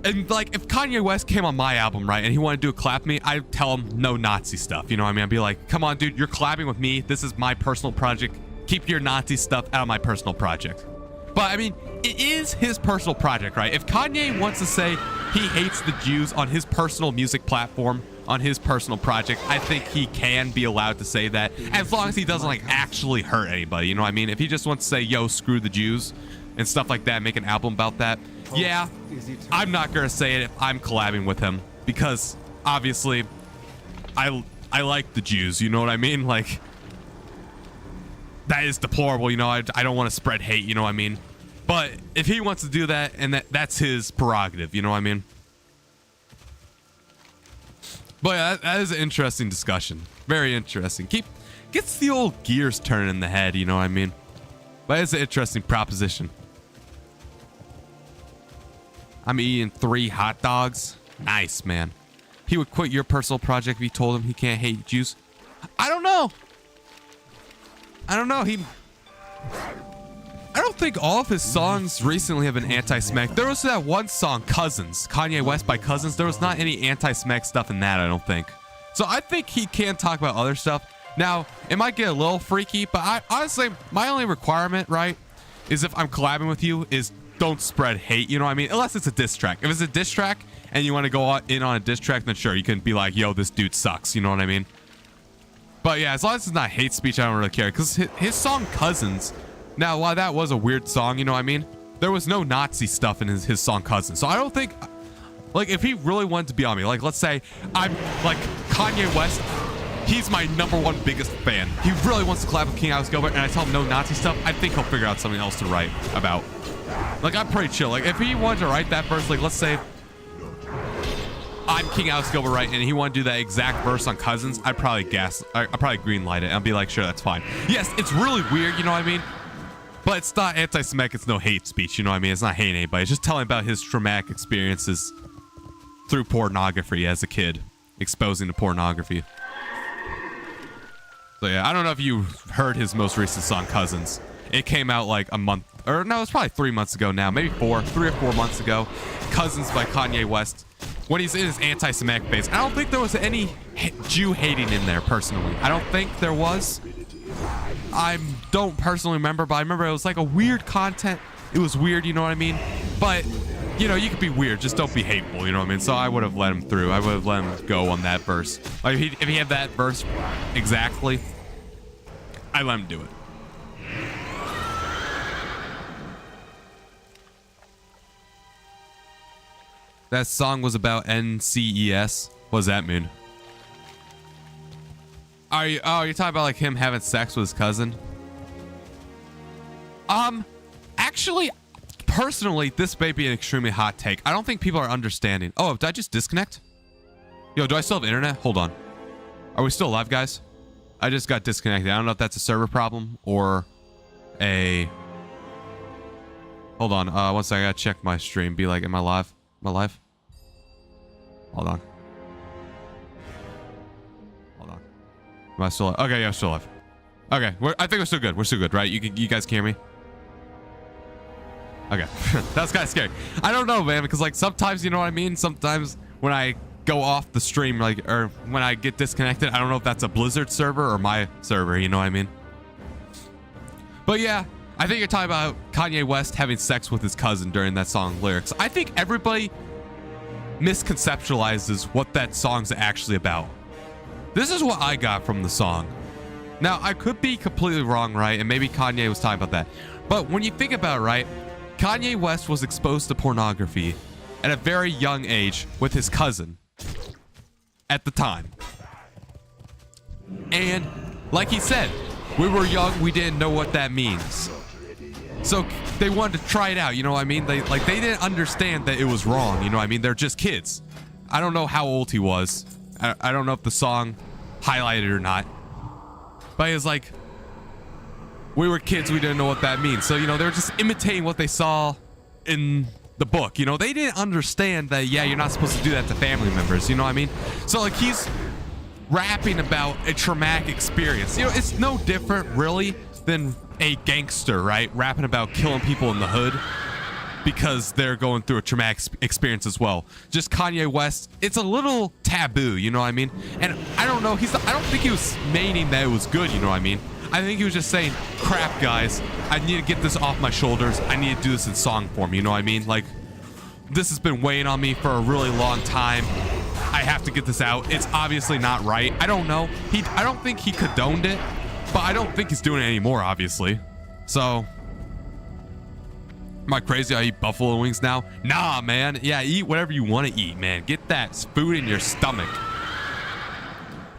and like, if Kanye West came on my album, right, and he wanted to do a clap me, I'd tell him no Nazi stuff. You know what I mean? I'd be like, come on, dude, you're collabing with me. This is my personal project. Keep your Nazi stuff out of my personal project. But, I mean, it is his personal project, right? If Kanye wants to say he hates the Jews on his personal music platform, on his personal project, I think he can be allowed to say that, as long as he doesn't like actually hurt anybody, you know what I mean? If he just wants to say, yo, screw the Jews and stuff like that, make an album about that, yeah, I'm not gonna say it if I'm collabing with him, because obviously I like the Jews, you know what I mean? Like, that is deplorable, you know. I don't want to spread hate, you know what I mean? But if he wants to do that, and that's his prerogative, you know what I mean? But yeah, that is an interesting discussion. Very interesting. Gets the old gears turning in the head, you know what I mean? But it's an interesting proposition. I'm eating 3 hot dogs. Nice, man. He would quit your personal project if you told him he can't hate Jews. I don't know. I don't know. I don't think all of his songs recently have been anti-Semitic. There was that one song, Cousins, Kanye West by Cousins. There was not any anti-Semitic stuff in that, I don't think. So I think he can talk about other stuff. Now, it might get a little freaky, but honestly, my only requirement, right, is if I'm collabing with you, is don't spread hate, you know what I mean? Unless it's a diss track. If it's a diss track and you want to go in on a diss track, then sure, you can be like, yo, this dude sucks, you know what I mean? But yeah, as long as it's not hate speech, I don't really care. Because his song Cousins, now, while that was a weird song, you know what I mean? There was no Nazi stuff in his song Cousins. So I don't think, like, if he really wanted to be on me, like, let's say I'm, like, Kanye West, he's my #1 biggest fan. He really wants to collab with King Alex Gilbert, and I tell him no Nazi stuff, I think he'll figure out something else to write about. Like, I'm pretty chill. Like, if he wanted to write that verse, like, let's say I'm King Alex Gilbert, right, and he wanted to do that exact verse on Cousins, I'd probably green light it, and I'd be like, sure, that's fine. Yes, it's really weird, you know what I mean? But it's not anti-Semitic, it's no hate speech, you know what I mean? It's not hating anybody. It's just telling about his traumatic experiences through pornography as a kid, exposing to pornography. So yeah, I don't know if you heard his most recent song, Cousins. It came out like a month, or no, it's probably 3 months ago now, maybe 3 or 4 months ago. Cousins by Kanye West. When he's in his anti-Semitic phase. I don't think there was any Jew hating in there personally. I don't think there was. I don't personally remember, but I remember it was like a weird content. It was weird, you know what I mean? But, you know, you could be weird, just don't be hateful, you know what I mean? So I would have let him through. I would have let him go on that verse. Like, if he had that verse exactly, I let him do it. That song was about NCES. What does that mean? You're talking about like him having sex with his cousin? Actually, personally, this may be an extremely hot take. I don't think people are understanding. Oh, did I just disconnect? Yo, do I still have internet? Hold on. Are we still live, guys? I just got disconnected. I don't know if that's a server problem or a... Hold on. One second. I gotta check my stream. Be like, am I live? Am I live? Hold on. Hold on. Am I still live? Okay, yeah, I'm still live. Okay, I think we're still good. We're still good, right? You guys can hear me? Okay. That's kind of scary. I don't know, man, because like sometimes, you know what I mean? Sometimes when I go off the stream, like, or when I get disconnected, I don't know if that's a Blizzard server or my server, you know what I mean? But yeah, I think you're talking about Kanye West having sex with his cousin during that song lyrics. I think everybody misconceptualizes what that song's actually about. This is what I got from the song. Now, I could be completely wrong, right? And maybe Kanye was talking about that. But when you think about it, right? Kanye West was exposed to pornography at a very young age with his cousin at the time. And like he said, we were young, we didn't know what that means. So they wanted to try it out, you know what I mean? They didn't understand that it was wrong, you know what I mean? They're just kids. I don't know how old he was. I don't know if the song highlighted or not. But he was like, we were kids, we didn't know what that means. So, you know, they were just imitating what they saw in the book. You know, they didn't understand that, yeah, you're not supposed to do that to family members, you know what I mean? So, like, he's rapping about a traumatic experience. You know, it's no different, really, than a gangster, right? Rapping about killing people in the hood because they're going through a traumatic experience as well. Just Kanye West, it's a little taboo, you know what I mean? And I don't know, I don't think he was meaning that it was good, you know what I mean? I think he was just saying, crap, guys, I need to get this off my shoulders. I need to do this in song form, you know what I mean? Like, this has been weighing on me for a really long time. I have to get this out. It's obviously not right. I don't know. I don't think he condoned it, but I don't think he's doing it anymore, obviously. So, am I crazy? I eat buffalo wings now? Nah, man. Yeah, eat whatever you want to eat, man. Get that food in your stomach.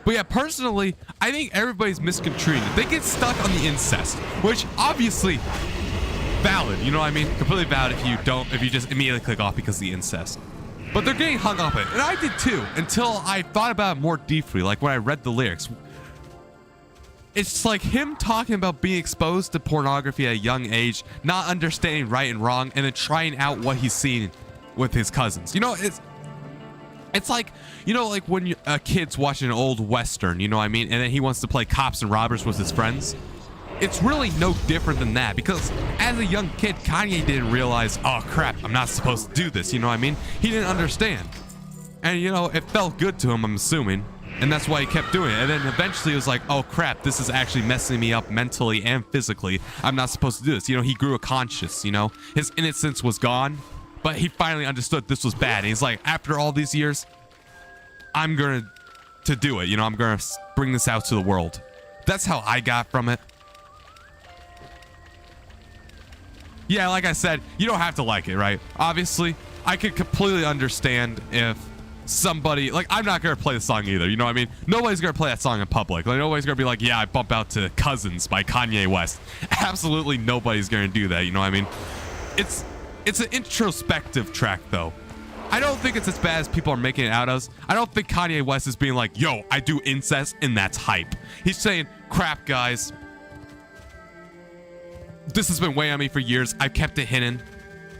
But yeah, personally, I think everybody's misconstruing it. They get stuck on the incest, which obviously valid, you know what I mean? Completely valid if you just immediately click off because of the incest. But they're getting hung up on it, and I did too, until I thought about it more deeply, like when I read the lyrics. It's like him talking about being exposed to pornography at a young age, not understanding right and wrong, and then trying out what he's seen with his cousins. You know, it's like, you know, like when a kid's watching an old Western, you know what I mean? And then he wants to play cops and robbers with his friends. It's really no different than that, because as a young kid, Kanye didn't realize, oh crap, I'm not supposed to do this, you know what I mean? He didn't understand. And, you know, it felt good to him, I'm assuming. And that's why he kept doing it. And then eventually it was like, oh crap, this is actually messing me up mentally and physically. I'm not supposed to do this. You know, he grew a conscience, you know? His innocence was gone, but he finally understood this was bad. And he's like, after all these years, I'm going to do it. You know, I'm going to bring this out to the world. That's how I got from it. Yeah, like I said, you don't have to like it, right? Obviously, I could completely understand if somebody, like, I'm not going to play the song either, you know what I mean? Nobody's going to play that song in public. Like, nobody's going to be like, yeah, I bump out to Cousins by Kanye West. Absolutely nobody's going to do that, you know what I mean? It's an introspective track, though. I don't think it's as bad as people are making it out as. I don't think Kanye West is being like, yo, I do incest, and that's hype. He's saying, crap, guys. This has been weighing on me for years. I've kept it hidden.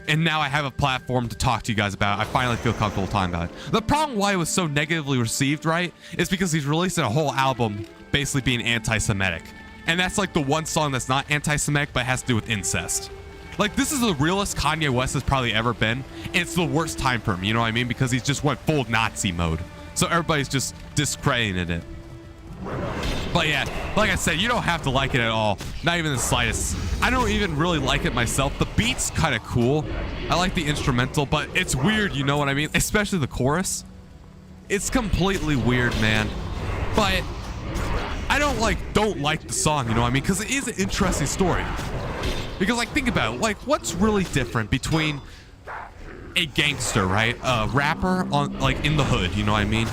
And now I have a platform to talk to you guys about. I finally feel comfortable talking about it. The problem why it was so negatively received, right, is because he's releasing a whole album basically being anti-Semitic. And that's like the one song that's not anti-Semitic, but has to do with incest. Like, this is the realest Kanye West has probably ever been. And it's the worst time for him, you know what I mean? Because he's just went full Nazi mode. So everybody's just discrediting it. But yeah, like I said, you don't have to like it at all. Not even the slightest. I don't even really like it myself. The beat's kind of cool. I like the instrumental, but it's weird, you know what I mean? Especially the chorus. It's completely weird, man. But I don't like the song, you know what I mean? Because it is an interesting story. Because like, think about it. Like, what's really different between a gangster, right? A rapper on like in the hood, you know what I mean?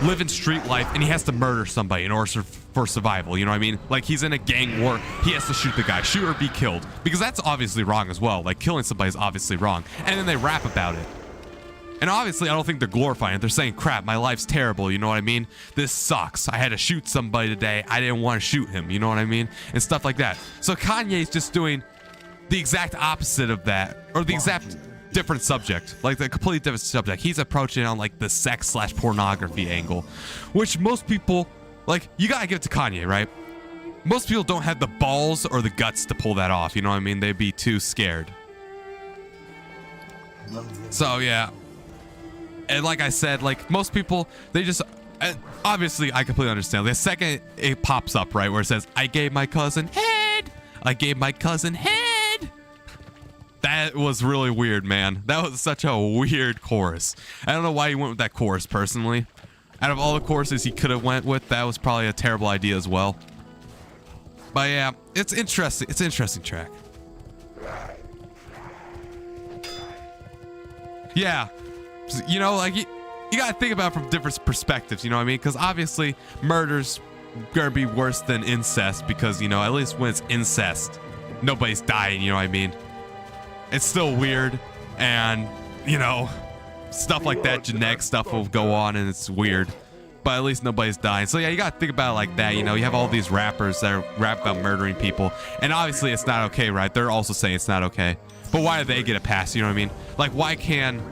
Living street life, and he has to murder somebody in order for survival, you know what I mean? Like, he's in a gang war, he has to shoot the guy, shoot or be killed, because that's obviously wrong as well. Like, killing somebody is obviously wrong, and then they rap about it. And obviously, I don't think they're glorifying it. They're saying, crap, my life's terrible, you know what I mean? This sucks. I had to shoot somebody today. I didn't want to shoot him, you know what I mean? And stuff like that. So Kanye's just doing the exact opposite of that, or the exact different subject, like the completely different subject. He's approaching it on like the sex/pornography angle, which most people, like, you gotta give it to Kanye, right? Most people don't have the balls or the guts to pull that off, you know what I mean? They'd be too scared. So yeah, and like I said, like, most people, they just, obviously I completely understand. The second it pops up, right, where it says, I gave my cousin head, I gave my cousin head, that was really weird, man. That was such a weird chorus. I don't know why he went with that chorus, personally. Out of all the choruses he could have went with, that was probably a terrible idea as well. But yeah, it's interesting. It's an interesting track. Yeah. You know, like, you gotta think about it from different perspectives, you know what I mean? Because obviously, murder's gonna be worse than incest, because, you know, at least when it's incest, nobody's dying, you know what I mean? It's still weird, and, you know, stuff like that, genetic stuff will go on, and it's weird, but at least nobody's dying. So yeah, you gotta think about it like that. You know, you have all these rappers that rap about murdering people, and obviously it's not okay, right? They're also saying it's not okay, but why do they get a pass? You know what I mean? Like, why can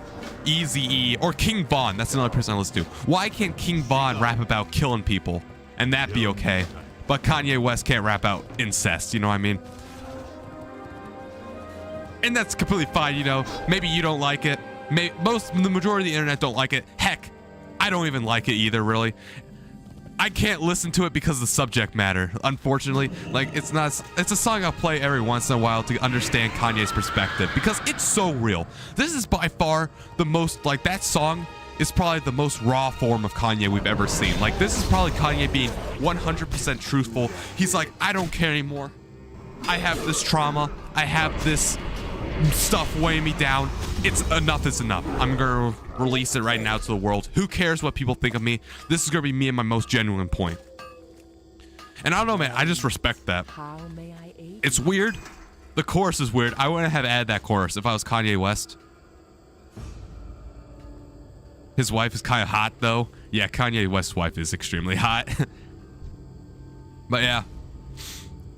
Eazy-E or King Von, that's another person I listen to, why can't King Von rap about killing people and that be okay, but Kanye West can't rap out incest? You know what I mean? And that's completely fine, you know. Maybe you don't like it. The majority of the internet don't like it. Heck, I don't even like it either, really. I can't listen to it because of the subject matter, unfortunately. Like, it's a song I'll play every once in a while to understand Kanye's perspective, because it's so real. This is by far the most, like, that song is probably the most raw form of Kanye we've ever seen. Like, this is probably Kanye being 100% truthful. He's like, I don't care anymore. I have this trauma. I have this stuff weighing me down. It's enough is enough. I'm gonna release it right now to the world. Who cares what people think of me? This is gonna be me and my most genuine point. And I don't know, man, I just respect that. How may I aid? It's weird. The chorus is weird. I wouldn't have added that chorus if I was Kanye West. His wife is kind of hot, though. Yeah, Kanye West's wife is extremely hot. But yeah.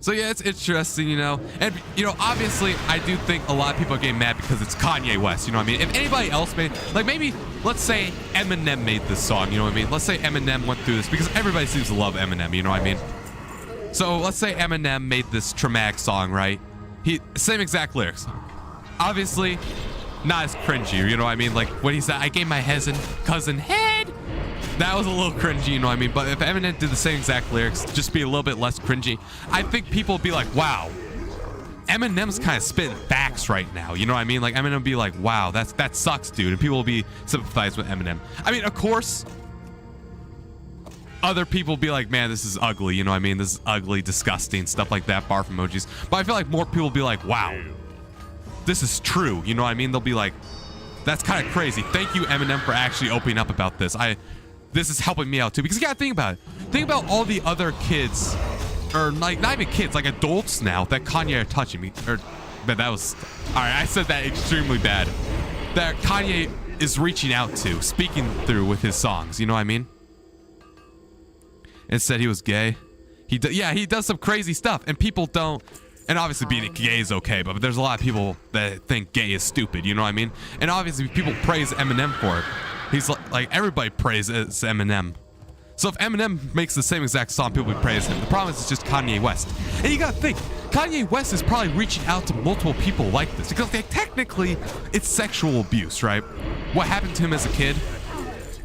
So yeah, it's interesting, you know. And, you know, obviously, I do think a lot of people are getting mad because it's Kanye West, you know what I mean? If anybody else made, like, maybe, let's say Eminem made this song, you know what I mean? Let's say Eminem went through this, because everybody seems to love Eminem, you know what I mean? So let's say Eminem made this traumatic song, right? Same exact lyrics. Obviously, not as cringy, you know what I mean? Like, when he said, I gave my cousin head, that was a little cringy, you know what I mean? But if Eminem did the same exact lyrics, just be a little bit less cringy, I think people would be like, wow, Eminem's kind of spitting facts right now, you know what I mean? Like, Eminem would be like, wow, that sucks, dude. And people will be sympathized with Eminem. I mean, of course, other people will be like, man, this is ugly, you know what I mean? This is ugly, disgusting, stuff like that, barf emojis. But I feel like more people will be like, wow, this is true, you know what I mean? They'll be like, that's kind of crazy. Thank you, Eminem, for actually opening up about this. This is helping me out too, because you gotta think about it. Think about all the other kids, or like not even kids, like adults now that Kanye are touching me. But that was, all right, I said that extremely bad. That Kanye is reaching out to, speaking through with his songs. You know what I mean? And said he was gay. He does some crazy stuff, and people don't. And obviously being gay is okay, but there's a lot of people that think gay is stupid. You know what I mean? And obviously people praise Eminem for it. He's like everybody praises Eminem. So if Eminem makes the same exact song, people would praise him. The problem is it's just Kanye West. And you gotta think, Kanye West is probably reaching out to multiple people like this, because like, technically it's sexual abuse, right? What happened to him as a kid?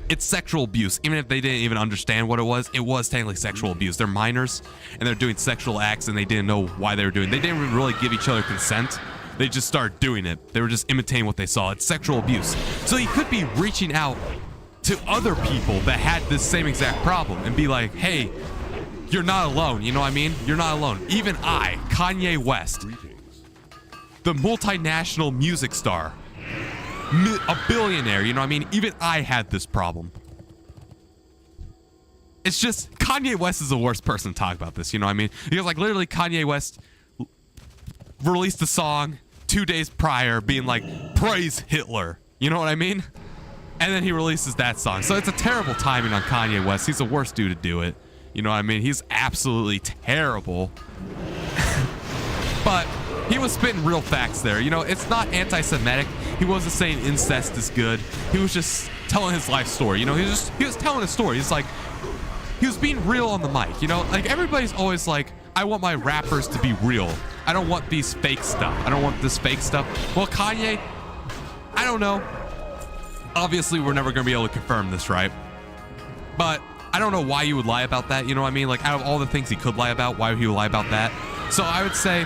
it's sexual abuse. Even if they didn't even understand what it was technically sexual abuse. They're minors and they're doing sexual acts and they didn't know why they were doing it. They didn't even really give each other consent. They just started doing it. They were just imitating what they saw. It's sexual abuse. So he could be reaching out to other people that had this same exact problem and be like, hey, you're not alone. You know what I mean? You're not alone. Even I, Kanye West, the multinational music star, a billionaire, you know what I mean? Even I had this problem. It's just Kanye West is the worst person to talk about this, you know what I mean? Because like literally Kanye West released a song 2 days prior being like, praise Hitler. You know what I mean? And then he releases that song. So it's a terrible timing on Kanye West. He's the worst dude to do it. You know what I mean? He's absolutely terrible. But he was spitting real facts there. You know, it's not anti-Semitic. He wasn't saying incest is good. He was just telling his life story. You know, he was telling a story. He's like, he was being real on the mic. You know, like everybody's always like, I want my rappers to be real. I don't want these fake stuff. I don't want this fake stuff. Well, Kanye, I don't know. Obviously, we're never going to be able to confirm this, right? But I don't know why you would lie about that. You know what I mean? Like out of all the things he could lie about, why would he lie about that? So I would say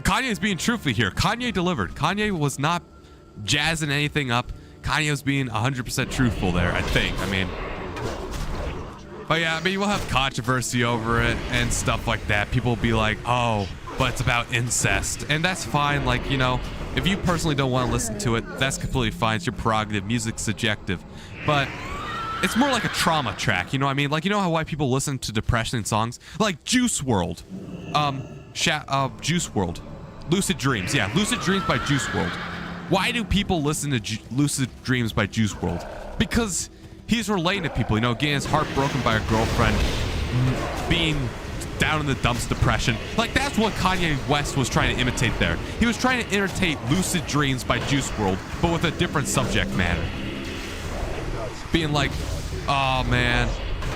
Kanye's being truthful here. Kanye delivered. Kanye was not jazzing anything up. Kanye was being 100% truthful there, I think. I mean, but yeah, I mean, we'll have controversy over it and stuff like that. People will be like, oh, but it's about incest. And that's fine. Like, you know, if you personally don't want to listen to it, that's completely fine. It's your prerogative. Music's subjective. But it's more like a trauma track. You know what I mean? Like, you know how why people listen to depressing songs? Like Juice WRLD. Juice WRLD. Lucid Dreams. Yeah, Lucid Dreams by Juice WRLD. Why do people listen to Lucid Dreams by Juice WRLD? Because he's relating to people, you know, getting his heart broken by a girlfriend, being down in the dumps, depression. Like, that's what Kanye West was trying to imitate there. He was trying to imitate Lucid Dreams by Juice WRLD, but with a different subject matter. Being like, oh man,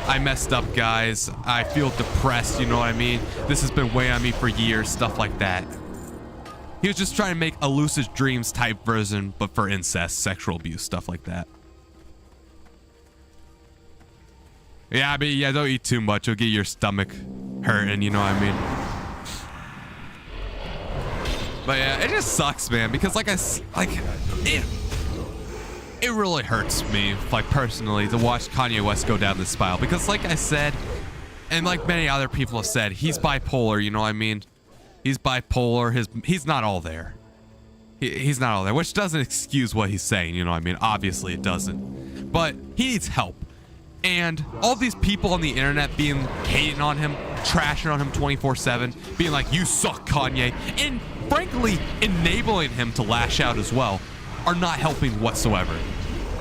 I messed up, guys. I feel depressed, you know what I mean? This has been weighing on me for years, stuff like that. He was just trying to make a Lucid Dreams type version, but for incest, sexual abuse, stuff like that. Yeah, I mean, yeah, don't eat too much. It'll get your stomach hurting, you know what I mean? But yeah, it just sucks, man, because it really hurts me, like personally, to watch Kanye West go down this spiral. Because like I said, and like many other people have said, he's bipolar, you know what I mean? He's bipolar. He's not all there. He's not all there, which doesn't excuse what he's saying, you know what I mean? Obviously it doesn't. But he needs help. And all these people on the internet being hating on him, trashing on him 24/7, being like, you suck, Kanye, and frankly enabling him to lash out as well, are not helping whatsoever.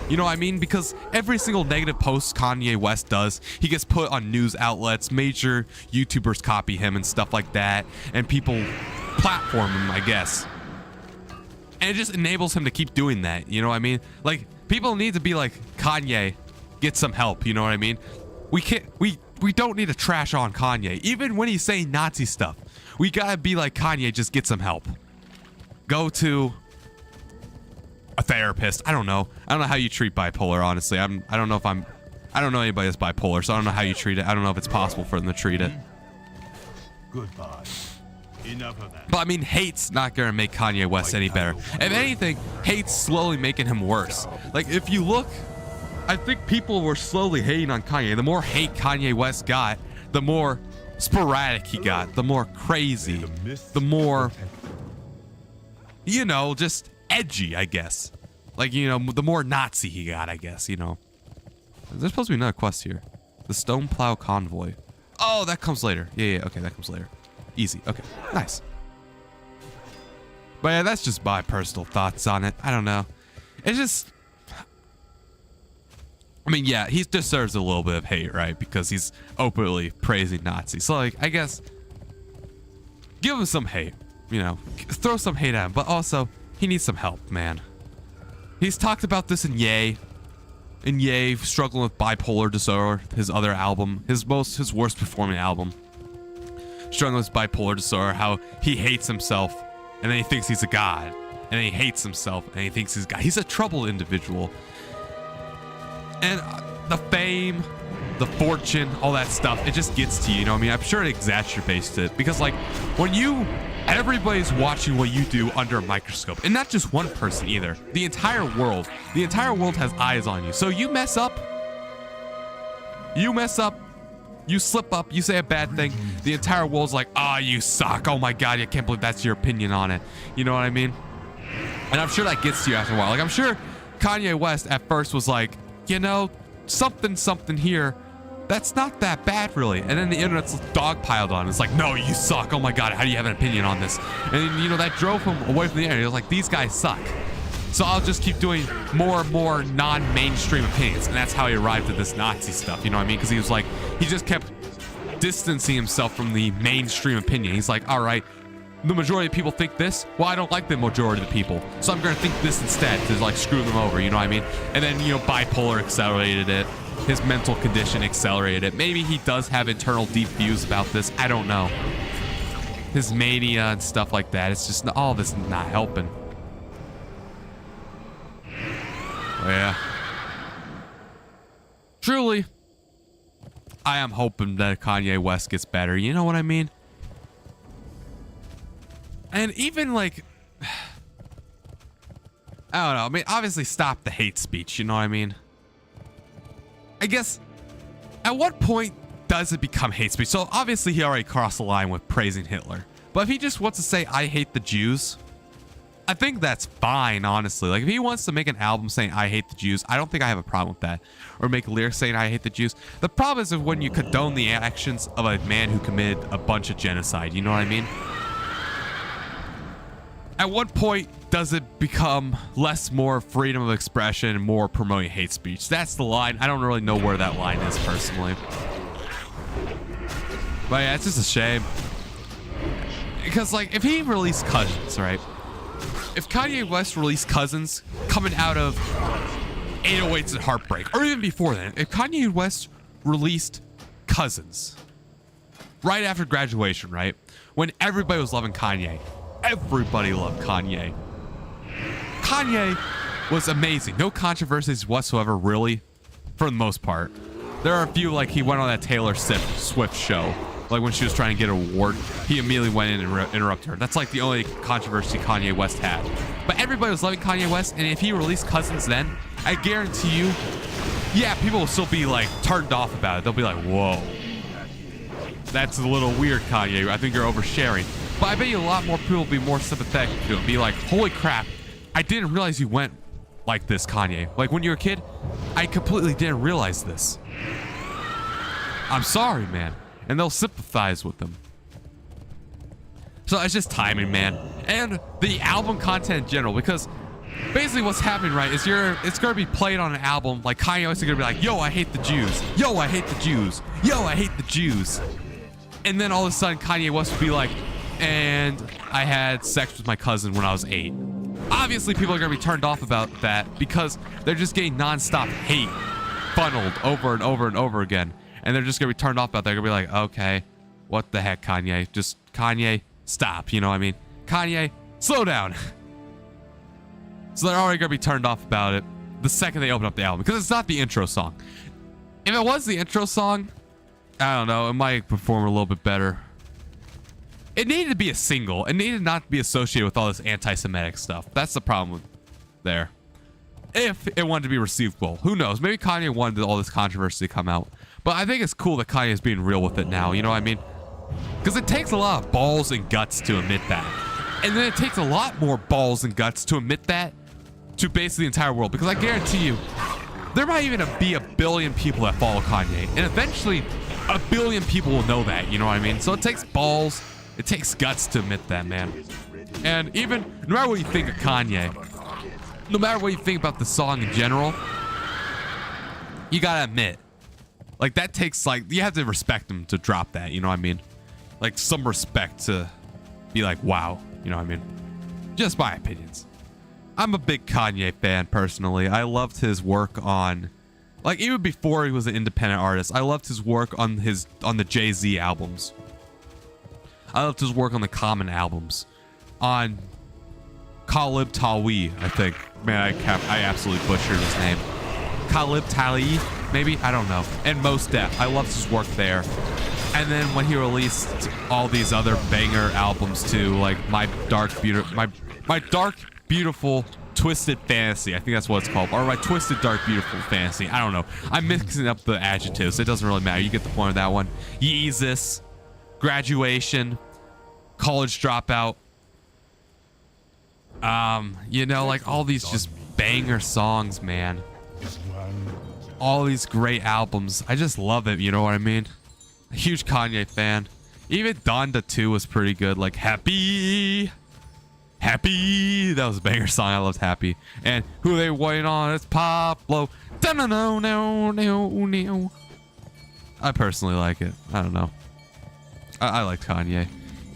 You know what I mean? Because every single negative post Kanye West does, he gets put on news outlets, major YouTubers copy him and stuff like that, and people platform him, I guess. And it just enables him to keep doing that, you know what I mean? Like, people need to be like, Kanye, get some help, you know what I mean? We don't need to trash on Kanye. Even when he's saying Nazi stuff, we gotta be like, Kanye, just get some help. Go to a therapist. I don't know how you treat bipolar, honestly. I don't know anybody that's bipolar, so I don't know how you treat it. I don't know if it's possible for them to treat it. Goodbye. Enough of that. But I mean, hate's not gonna make Kanye West any better. If anything, hate's slowly making him worse. Like, if you look, I think people were slowly hating on Kanye. The more hate Kanye West got, the more sporadic he got, the more crazy, the more, you know, just edgy, I guess. Like, you know, the more Nazi he got, I guess, you know. There's supposed to be another quest here. The Stone Plow Convoy. Oh, that comes later. Yeah, okay, that comes later. Easy, okay, nice. But yeah, that's just my personal thoughts on it. I don't know. It's just, I mean, yeah, he deserves a little bit of hate, right? Because he's openly praising Nazis. So, like, I guess, give him some hate, you know. Throw some hate at him, but also, he needs some help, man. He's talked about this in Ye. In Ye, struggling with bipolar disorder, his other album, his worst performing album. Struggling with bipolar disorder, how he hates himself, and then he thinks he's a god. And then he hates himself, and he thinks he's a god. He's a troubled individual. And the fame, the fortune, all that stuff, it just gets to you, you know what I mean? I'm sure it exacerbates it because like when everybody's watching what you do under a microscope, and not just one person either, the entire world has eyes on you. So you mess up, you slip up, you say a bad thing, the entire world's like, you suck. Oh my God, I can't believe that's your opinion on it. You know what I mean? And I'm sure that gets to you after a while. Like I'm sure Kanye West at first was like, you know, something here, that's not that bad really. And then the internet's dogpiled on. It's like, no, you suck. Oh my God, how do you have an opinion on this? And you know, that drove him away from the internet. He was like, these guys suck. So I'll just keep doing more and more non-mainstream opinions. And that's how he arrived at this Nazi stuff. You know what I mean? Because he was like, he just kept distancing himself from the mainstream opinion. He's like, all right, the majority of people think this. Well, I don't like the majority of the people. So I'm going to think this instead to like screw them over. You know what I mean? And then, you know, bipolar accelerated it. His mental condition accelerated it. Maybe he does have internal deep views about this. I don't know. His mania and stuff like that. It's just all this is not helping. Yeah. Truly, I am hoping that Kanye West gets better. You know what I mean? And even like, I don't know. I mean, obviously stop the hate speech. You know what I mean? I guess, at what point does it become hate speech? So obviously he already crossed the line with praising Hitler. But if he just wants to say, I hate the Jews, I think that's fine, honestly. Like if he wants to make an album saying, I hate the Jews, I don't think I have a problem with that. Or make lyrics saying, I hate the Jews. The problem is when you condone the actions of a man who committed a bunch of genocide. You know what I mean? At what point does it become more freedom of expression and more promoting hate speech? That's the line. I don't really know where that line is personally. But yeah, it's just a shame. Because like, if he released Cousins, right? If Kanye West released Cousins coming out of 808s and Heartbreak, or even before then, if Kanye West released Cousins right after graduation, right? When everybody was loving Kanye. Everybody loved Kanye. Kanye was amazing. No controversies whatsoever, really, for the most part. There are a few, like he went on that Taylor Swift show. Like when she was trying to get an award, he immediately went in and interrupted her. That's like the only controversy Kanye West had. But everybody was loving Kanye West, and if he released Cousins then, I guarantee you, yeah, people will still be like turned off about it. They'll be like, whoa, that's a little weird, Kanye. I think you're oversharing. But I bet you a lot more people will be more sympathetic to him. Be like, holy crap, I didn't realize you went like this, Kanye. Like when you were a kid, I completely didn't realize this. I'm sorry, man. And they'll sympathize with them. So it's just timing, man. And the album content in general, because basically what's happening, right, is it's going to be played on an album. Like Kanye West is going to be like, yo, I hate the Jews. Yo, I hate the Jews. Yo, I hate the Jews. And then all of a sudden Kanye West will be like, and I had sex with my cousin when I was 8. Obviously, people are going to be turned off about that because they're just getting nonstop hate funneled over and over and over again. And they're just going to be turned off about that. They're going to be like, okay, what the heck, Kanye? Just, Kanye, stop. You know what I mean? Kanye, slow down. So they're already going to be turned off about it the second they open up the album because it's not the intro song. If it was the intro song, I don't know, it might perform a little bit better. It needed to be a single. It needed not to be associated with all this anti-Semitic stuff. That's the problem there. If it wanted to be received well. Who knows? Maybe Kanye wanted all this controversy to come out. But I think it's cool that Kanye is being real with it now. You know what I mean? Because it takes a lot of balls and guts to admit that. And then it takes a lot more balls and guts to admit that to basically the entire world. Because I guarantee you, there might even be 1 billion people that follow Kanye. And eventually, 1 billion people will know that. You know what I mean? So it takes balls. It takes guts to admit that, man. And even, no matter what you think of Kanye, no matter what you think about the song in general, you gotta admit, like that takes like, you have to respect him to drop that, you know what I mean? Like some respect to be like, wow, you know what I mean? Just my opinions. I'm a big Kanye fan personally. I loved his work on, like even before he was an independent artist, I loved his work on the Jay-Z albums. I loved his work on the Common albums. On Khalib Tawi, I think. Man, I absolutely butchered his name. Talib Tali, maybe, I don't know. And Most Def, I loved his work there. And then when he released all these other banger albums too, like my dark beautiful twisted fantasy, I think that's what it's called, or my twisted dark beautiful fantasy. I don't know. I'm mixing up the adjectives. It doesn't really matter. You get the point of that one. Yeezus, Graduation, College Dropout. You know, like all these just banger songs, man. All these great albums. I just love it. You know what I mean? A huge Kanye fan. Even Donda 2 was pretty good. Like Happy. That was a banger song. I loved Happy. And Who They Waiting On? It's Pablo. I personally like it. I don't know. I like Kanye.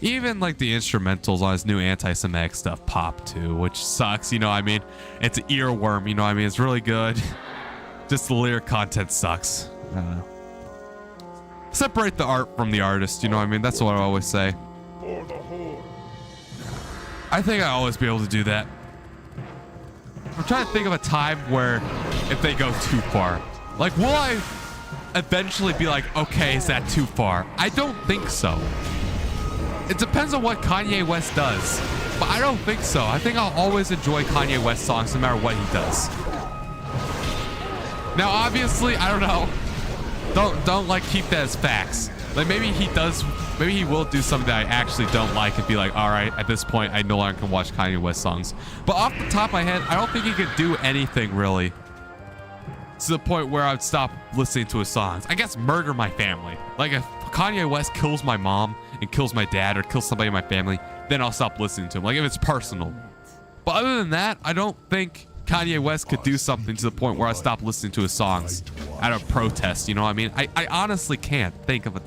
Even like the instrumentals on his new anti-Semitic stuff pop too, which sucks. You know what I mean? It's an earworm. You know what I mean? It's really good. Just the lyric content sucks. I don't know. Separate the art from the artist, you know what I mean? That's what I always say. I think I'll always be able to do that. I'm trying to think of a time where if they go too far. Like, will I eventually be like, okay, is that too far? I don't think so. It depends on what Kanye West does. But I don't think so. I think I'll always enjoy Kanye West songs no matter what he does. Now, obviously, I don't know. Don't like keep that as facts. Like maybe he will do something that I actually don't like and be like, all right, at this point I no longer can watch Kanye West songs. But off the top of my head, I don't think he could do anything really to the point where I'd stop listening to his songs. I guess murder my family. Like if Kanye West kills my mom and kills my dad or kills somebody in my family, then I'll stop listening to him. Like if it's personal. But other than that, I don't think Kanye West could do something to the point where I stop listening to his songs out of protest, you know what I mean? I honestly can't think of it.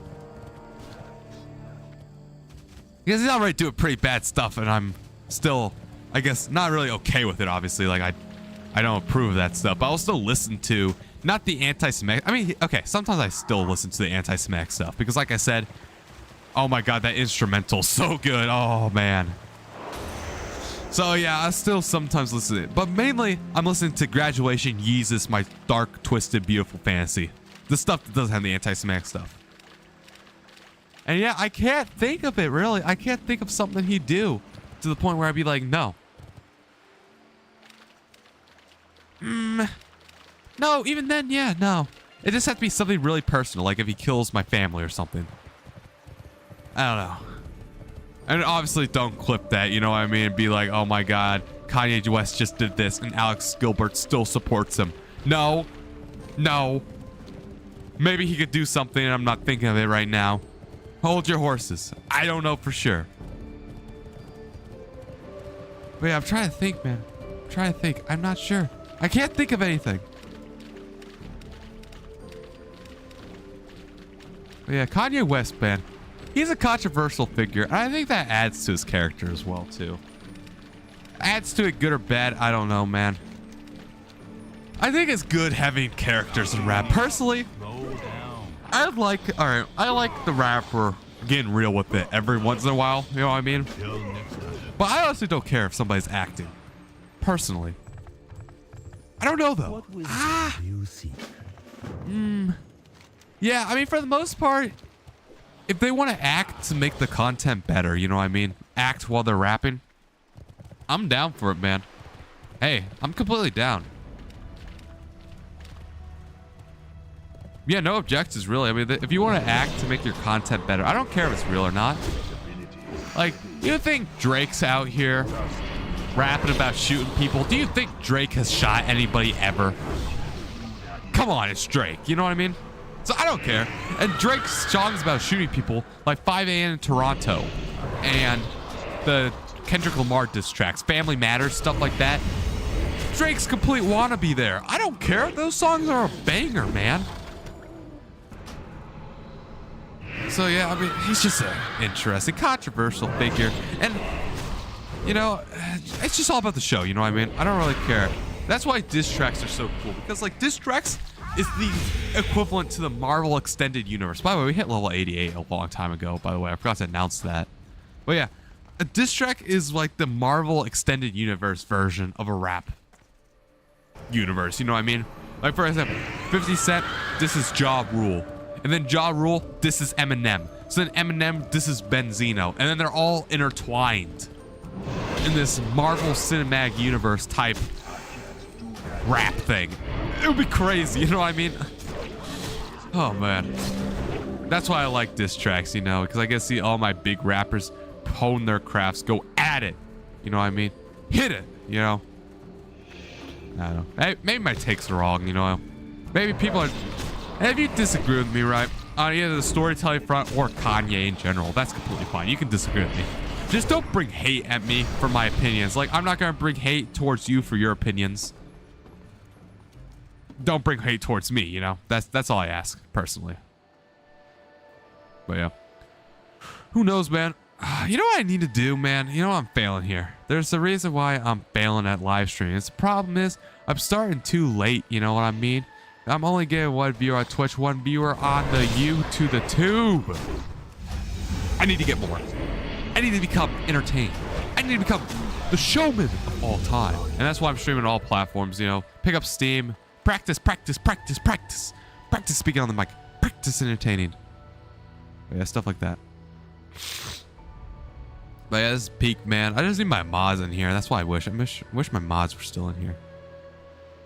Because he's already doing pretty bad stuff and I'm still, I guess, not really okay with it, obviously. Like, I don't approve of that stuff, but I'll still listen to, not the anti-Semitic, I mean, okay, sometimes I still listen to the anti-Semitic stuff because like I said, oh my God, that instrumental's so good. Oh man. So yeah, I still sometimes listen to it, but mainly I'm listening to Graduation, Yeezus, my dark, twisted, beautiful fantasy. The stuff that doesn't have the anti-Semitic stuff. And yeah, I can't think of it really. I can't think of something he'd do to the point where I'd be like, no. No, even then, yeah, no. It just has to be something really personal, like if he kills my family or something. I don't know. And obviously don't clip that, you know what I mean? Be like, oh my God, Kanye West just did this and Alex Gilbert still supports him. No. Maybe he could do something and I'm not thinking of it right now. Hold your horses. I don't know for sure. But yeah, I'm trying to think, man. I'm not sure. I can't think of anything. But yeah, Kanye West, man. He's a controversial figure, and I think that adds to his character as well, too. Adds to it good or bad, I don't know, man. I think it's good having characters in rap. Personally, I like the rapper getting real with it every once in a while, you know what I mean? But I honestly don't care if somebody's acting. Personally. I don't know, though. Yeah, I mean, for the most part, if they want to act to make the content better, you know what I mean? Act while they're rapping. I'm down for it, man. Hey, I'm completely down. Yeah, no objections, really. I mean, if you want to act to make your content better, I don't care if it's real or not. Like, you think Drake's out here rapping about shooting people? Do you think Drake has shot anybody ever? Come on, it's Drake. You know what I mean? So I don't care. And Drake's songs about shooting people, like 5 a.m. in Toronto, and the Kendrick Lamar diss tracks, Family Matters, stuff like that. Drake's complete wannabe there. I don't care. Those songs are a banger, man. So yeah, I mean, he's just an interesting, controversial figure. And, you know, it's just all about the show, you know what I mean? I don't really care. That's why diss tracks are so cool, because like diss tracks is the equivalent to the Marvel Extended Universe. By the way, we hit level 88 a long time ago, by the way. I forgot to announce that. But yeah, a diss track is like the Marvel Extended Universe version of a rap universe, you know what I mean? Like for example, 50 Cent, this is Ja Rule. And then Ja Rule, this is Eminem. So then Eminem, this is Benzino. And then they're all intertwined in this Marvel Cinematic Universe type rap thing. It would be crazy, you know what I mean? Oh man. That's why I like diss tracks, you know, because I get to see all my big rappers hone their crafts, go at it. You know what I mean? Hit it, you know? I don't know. Hey, maybe my takes are wrong, you know? Maybe people are... If you disagree with me, right, on either the storytelling front or Kanye in general, that's completely fine. You can disagree with me. Just don't bring hate at me for my opinions. Like, I'm not going to bring hate towards you for your opinions. Don't bring hate towards me, you know? That's all I ask, personally. But yeah. Who knows, man? You know what I need to do, man? You know I'm failing here. There's a reason why I'm failing at live streaming. The problem is I'm starting too late, you know what I mean? I'm only getting one viewer on Twitch, one viewer on the tube. I need to get more. I need to become entertained. I need to become the showman of all time. And that's why I'm streaming on all platforms, you know. Pick up Steam. Practice, practice, practice, practice. Practice speaking on the mic. Practice entertaining. Yeah, stuff like that. But yeah, this is peak, man. I just need my mods in here. That's why I wish my mods were still in here.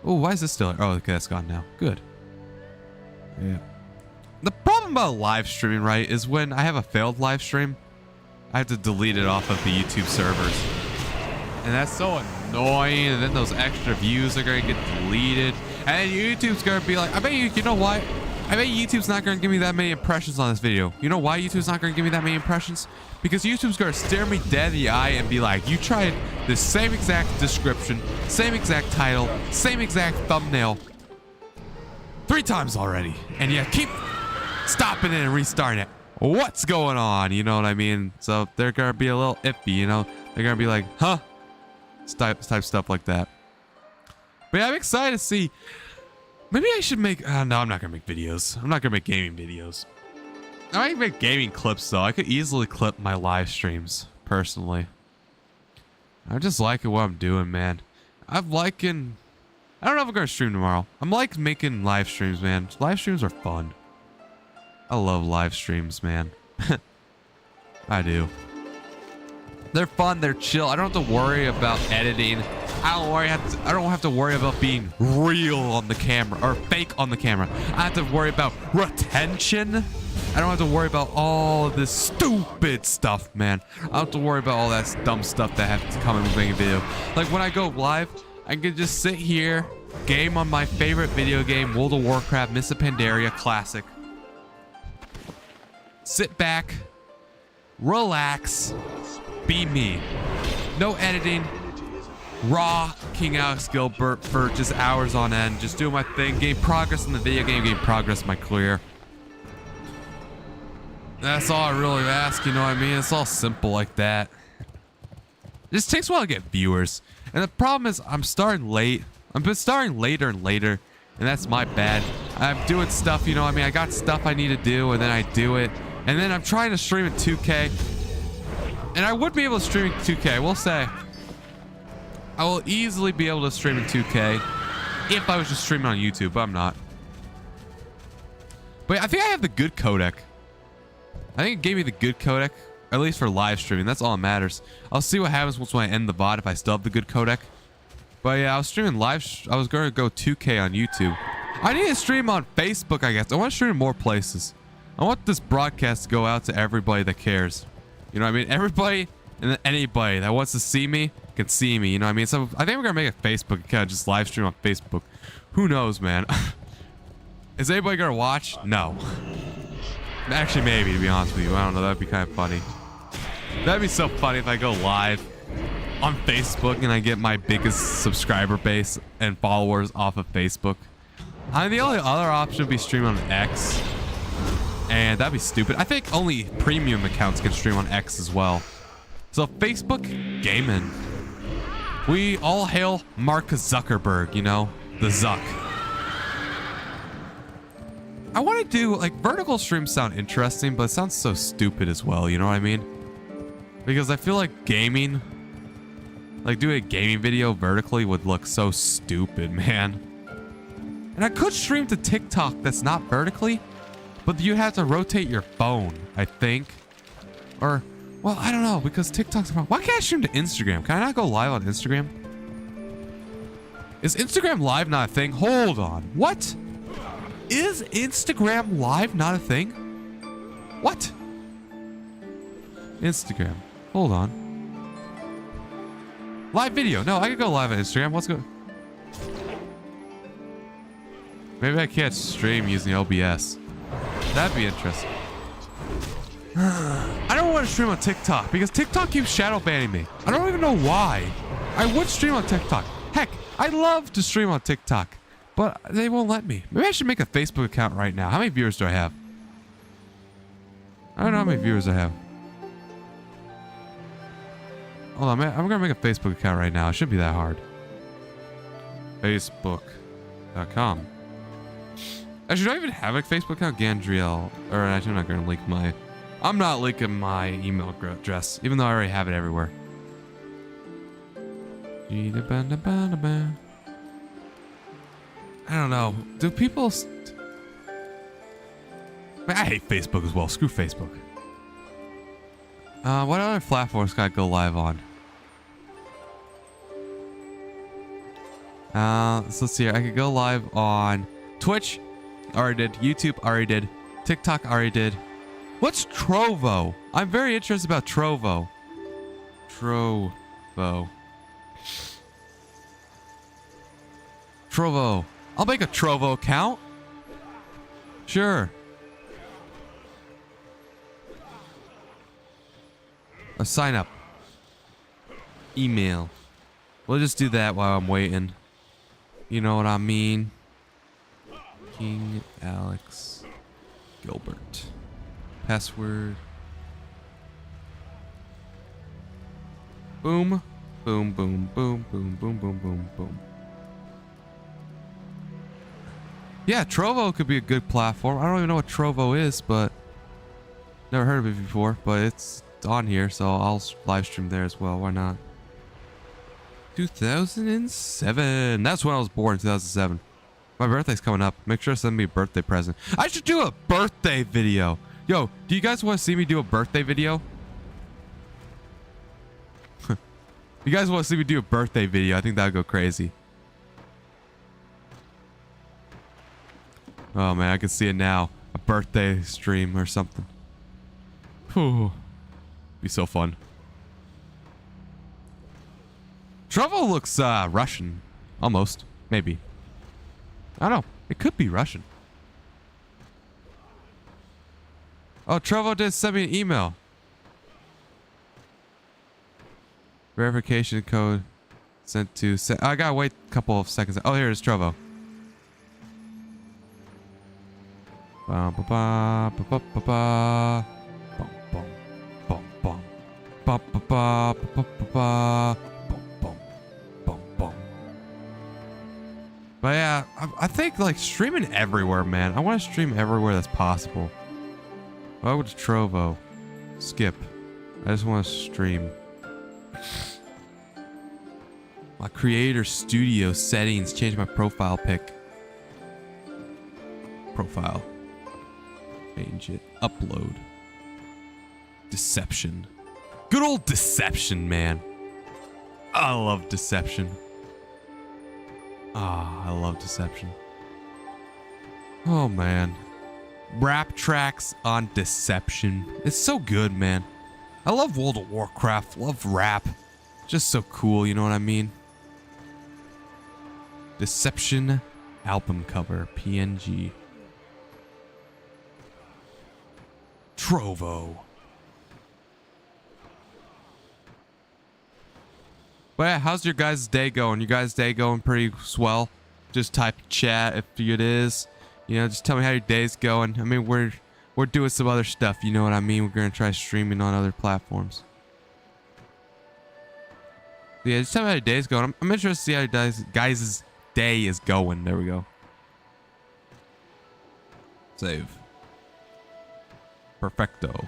Oh, why is this still? Oh, okay, that's gone now. Good. Yeah. The problem about live streaming, right, is when I have a failed live stream, I have to delete it off of the YouTube servers. And that's so annoying. And then those extra views are going to get deleted. And YouTube's going to be like, I bet you know what? I bet YouTube's not going to give me that many impressions on this video. You know why YouTube's not going to give me that many impressions? Because YouTube's going to stare me dead in the eye and be like, you tried the same exact description, same exact title, same exact thumbnail 3 times already. And you keep stopping it and restarting it. What's going on? You know what I mean? So they're going to be a little iffy, you know? They're going to be like, huh? Type stuff like that. But yeah, I'm excited to see. Maybe I should make... no, I'm not going to make videos. I'm not going to make gaming videos. I might make gaming clips, though. I could easily clip my live streams, personally. I'm just liking what I'm doing, man. I'm liking... I don't know if I'm going to stream tomorrow. I'm like making live streams, man. Live streams are fun. I love live streams, man. I do. They're fun. They're chill. I don't have to worry about editing. I don't have to worry about being real on the camera or fake on the camera. I have to worry about retention. I don't have to worry about all of this stupid stuff, man. I don't have to worry about all that dumb stuff that has to come in with making a video. Like when I go live, I can just sit here, game on my favorite video game, World of Warcraft, Miss Pandaria Classic. Sit back, relax, be me. No editing. Raw King Alex Gilbert for just hours on end, just doing my thing, gain progress in the video game, gain progress in my career. That's all I really ask, you know what I mean? It's all simple like that. It just takes a while to get viewers. And the problem is I'm starting late. I've been starting later and later, and that's my bad. I'm doing stuff, you know what I mean? I got stuff I need to do, and then I do it. And then I'm trying to stream in 2K. And I would be able to stream in 2K, I will say. I will easily be able to stream in 2K if I was just streaming on YouTube, but I'm not. But I think I have the good codec. I think it gave me the good codec, at least for live streaming. That's all that matters. I'll see what happens once when I end the VOD if I still have the good codec. But yeah, I was streaming live. I was going to go 2K on YouTube. I need to stream on Facebook, I guess. I want to stream in more places. I want this broadcast to go out to everybody that cares. You know what I mean? Everybody and anybody that wants to see me can see me, you know what I mean? So I think we're gonna make a Facebook account, just live stream on Facebook. Who knows, man? Is anybody gonna watch? No. Actually, maybe, to be honest with you. I don't know. That'd be kind of funny. That'd be so funny if I go live on Facebook and I get my biggest subscriber base and followers off of Facebook. I mean, the only other option would be stream on X. And that'd be stupid. I think only premium accounts can stream on X as well. So Facebook gaming. We all hail Mark Zuckerberg, you know, the Zuck. I want to do, like, vertical streams sound interesting, but it sounds so stupid as well, you know what I mean? Because I feel like gaming, like doing a gaming video vertically would look so stupid, man. And I could stream to TikTok that's not vertically, but you have to rotate your phone, I think. Or, well, I don't know, because TikTok's... Why can't I stream to Instagram? Can I not go live on Instagram? Is Instagram Live not a thing? Hold on. What? Is Instagram Live not a thing? What? Instagram. Hold on. Live video. No, I could go live on Instagram. Let's go. Maybe I can't stream using OBS. That'd be interesting. I don't want to stream on TikTok because TikTok keeps shadow banning me. I don't even know why. I would stream on TikTok. Heck, I'd love to stream on TikTok, but they won't let me. Maybe I should make a Facebook account right now. How many viewers do I have? I don't know how many viewers I have. Hold on, man. I'm going to make a Facebook account right now. It shouldn't be that hard. Facebook.com. Actually, do I even have a Facebook account? Gandriel. Or actually, I'm not going to link my... I'm not linking my email address, even though I already have it everywhere. I don't know. Do people... I hate Facebook as well. Screw Facebook. What other platforms can I go live on? So let's see here. I could go live on Twitch. Already did. YouTube already did. TikTok already did. What's Trovo? I'm very interested about Trovo. Trovo. Trovo. I'll make a Trovo account. Sure. A sign up. Email. We'll just do that while I'm waiting. You know what I mean? King Alex Gilbert. Password. Boom. Boom, boom, boom, boom, boom, boom, boom, boom. Yeah, Trovo could be a good platform. I don't even know what Trovo is, but never heard of it before, but it's on here, so I'll live stream there as well. Why not? 2007. That's when I was born, 2007. My birthday's coming up. Make sure to send me a birthday present. I should do a birthday video. Yo, do you guys want to see me do a birthday video? You guys want to see me do a birthday video? I think that would go crazy. Oh man, I can see it now. A birthday stream or something. Whew. Be so fun. Trovo looks Russian. Almost. Maybe. I don't know. It could be Russian. Oh, Trovo did send me an email. Verification code sent to... I gotta wait a couple of seconds. Oh, here it is, Trovo. Ba ba ba ba ba ba ba. Bum bum bum bum. Ba ba ba ba ba ba. Bum bum bum bum. But yeah, I think like streaming everywhere, man. I want to stream everywhere that's possible. I'll go to Trovo. Skip. I just want to stream. My creator studio settings. Change my profile pic. Profile. Change it. Upload. Deception. Good old deception, man. I love deception. Ah, I love deception. Oh, man. Rap tracks on deception. It's so good, man. I love World of Warcraft. Love rap. Just so cool, you know what I mean? Deception album cover. PNG. Trovo. But yeah, how's your guys' day going? You guys' day going pretty swell? Just type chat if it is. You know, just tell me how your day's going. I mean, we're doing some other stuff. You know what I mean? We're gonna try streaming on other platforms. Yeah, just tell me how your day's going. I'm interested to see how your guys' day is going. There we go. Save. Perfecto.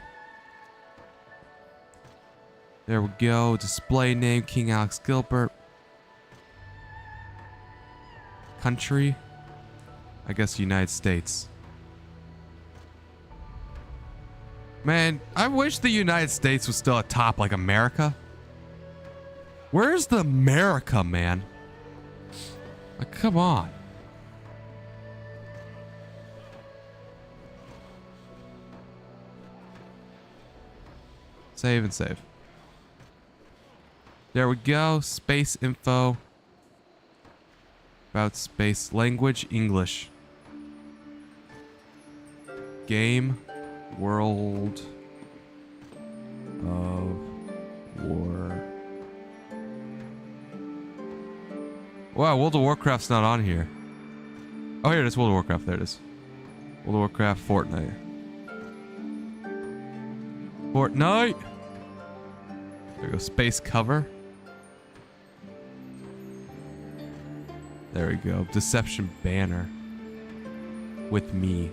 There we go. Display name, King Alex Gilbert. Country. I guess United States. Man, I wish the United States was still atop like America. Where's the America, man? Like, come on. Save and save. There we go. Space info. About space. Language, English. Game. World of War. Wow, World of Warcraft's not on here. Oh, here it is. World of Warcraft. There it is. World of Warcraft, Fortnite. Fortnite! There we go. Space cover. There we go. Deception banner. With me.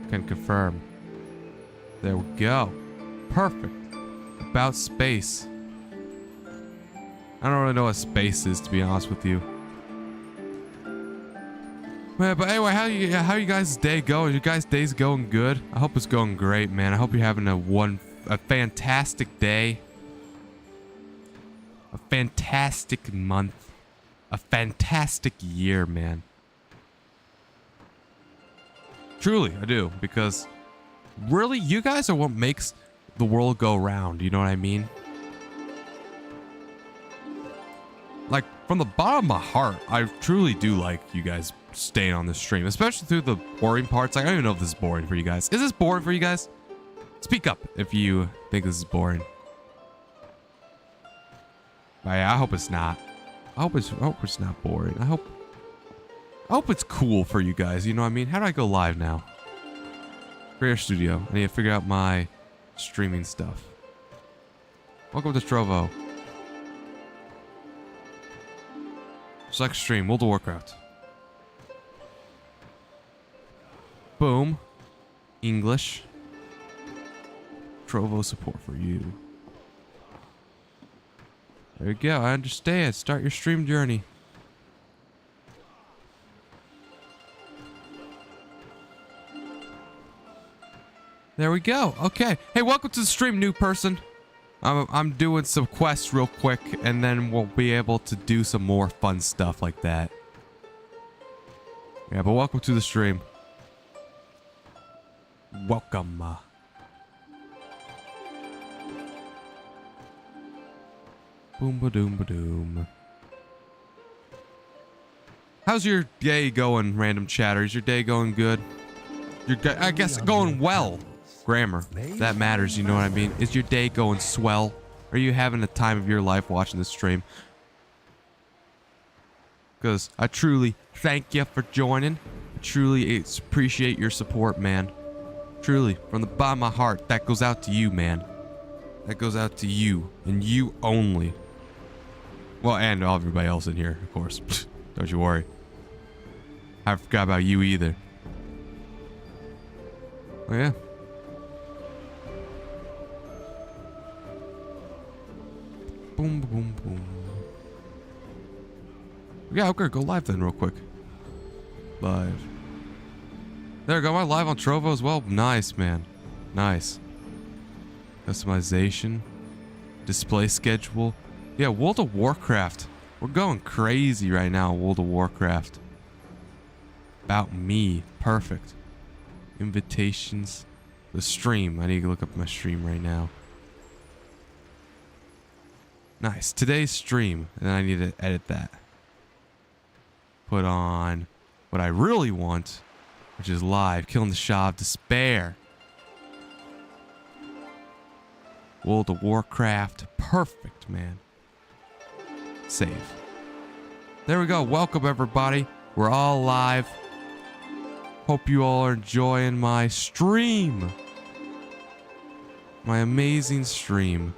Can confirm. There we go. Perfect. About space. I don't really know what space is, to be honest with you. Man, but anyway, how you guys' day going? Your guys' day's going good? I hope it's going great, man. I hope you're having a fantastic day. A fantastic month. A fantastic year, man. Truly, I do, because really, you guys are what makes the world go round. You know what I mean? Like, from the bottom of my heart, I truly do like you guys staying on this stream, especially through the boring parts. Like, I don't even know if this is boring for you guys. Is this boring for you guys? Speak up if you think this is boring. But yeah, I hope it's not. I hope it's not boring. I hope it's cool for you guys. You know what I mean? How do I go live now? Creator Studio. I need to figure out my streaming stuff. Welcome to Trovo. Select stream. World of Warcraft. Boom. English. Trovo support for you. There you go. I understand. Start your stream journey. There we go. Okay. Hey, welcome to the stream, new person. I'm doing some quests real quick, and then we'll be able to do some more fun stuff like that. Yeah, but welcome to the stream. Welcome. Boom ba doom ba doom. How's your day going, random chatter? Is your day going good? I guess going well. Grammar. That matters, you know what I mean? Is your day going swell? Are you having the time of your life watching this stream? Because I truly thank you for joining. I truly appreciate your support, man. Truly, from the bottom of my heart, that goes out to you, man. That goes out to you, and you only. Well, and everybody else in here, of course. Don't you worry. I forgot about you either. Oh, yeah. Boom, boom, boom. Yeah, okay, go live then real quick. Live. There we go. Am I live on Trovo as well? Nice, man. Nice. Customization. Display schedule. Yeah, World of Warcraft. We're going crazy right now, World of Warcraft. About me. Perfect. Invitations. The stream. I need to look up my stream right now. Nice. Today's stream. And then I need to edit that. Put on what I really want, which is live. Killing the Sha of Despair. World of Warcraft. Perfect, man. Save. There we go. Welcome, everybody. We're all live. Hope you all are enjoying my stream. My amazing stream.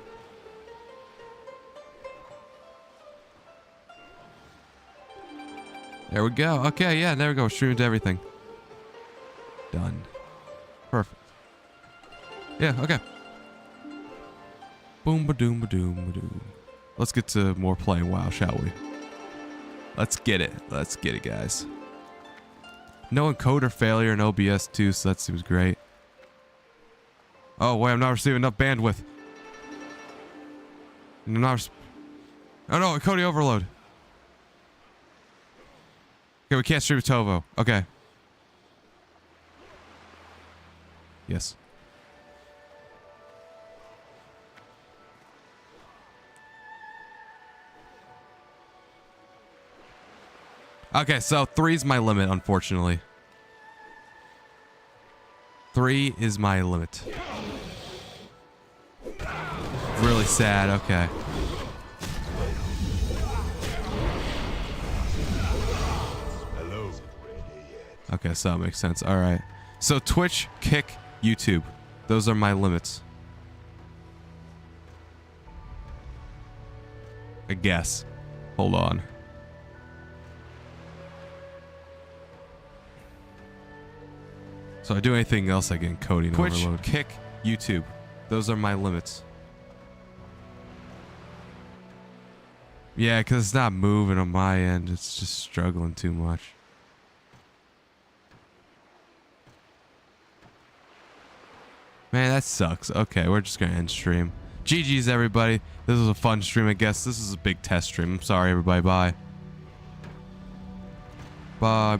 There we go. Okay, yeah, there we go. Streaming to everything. Done. Perfect. Yeah, okay. Boom ba doom ba doom ba doom. Let's get to more playing WoW, shall we? Let's get it. Let's get it, guys. No encoder failure in OBS too, so that seems great. Oh, wait, I'm not receiving enough bandwidth. I'm not. Oh no, encoding overload. Okay, we can't stream Tovo. Okay. Yes. Okay, so 3 is my limit, unfortunately. 3 is my limit. Really sad, okay. Hello. Okay, so that makes sense. Alright. So Twitch, Kick, YouTube. Those are my limits. I guess. Hold on. So I do anything else, I get encoding Twitch, overload. Kick, YouTube. Those are my limits. Yeah, because it's not moving on my end. It's just struggling too much. Man, that sucks. Okay, we're just going to end stream. GG's, everybody. This was a fun stream, I guess. This is a big test stream. I'm sorry, everybody. Bye. Bye.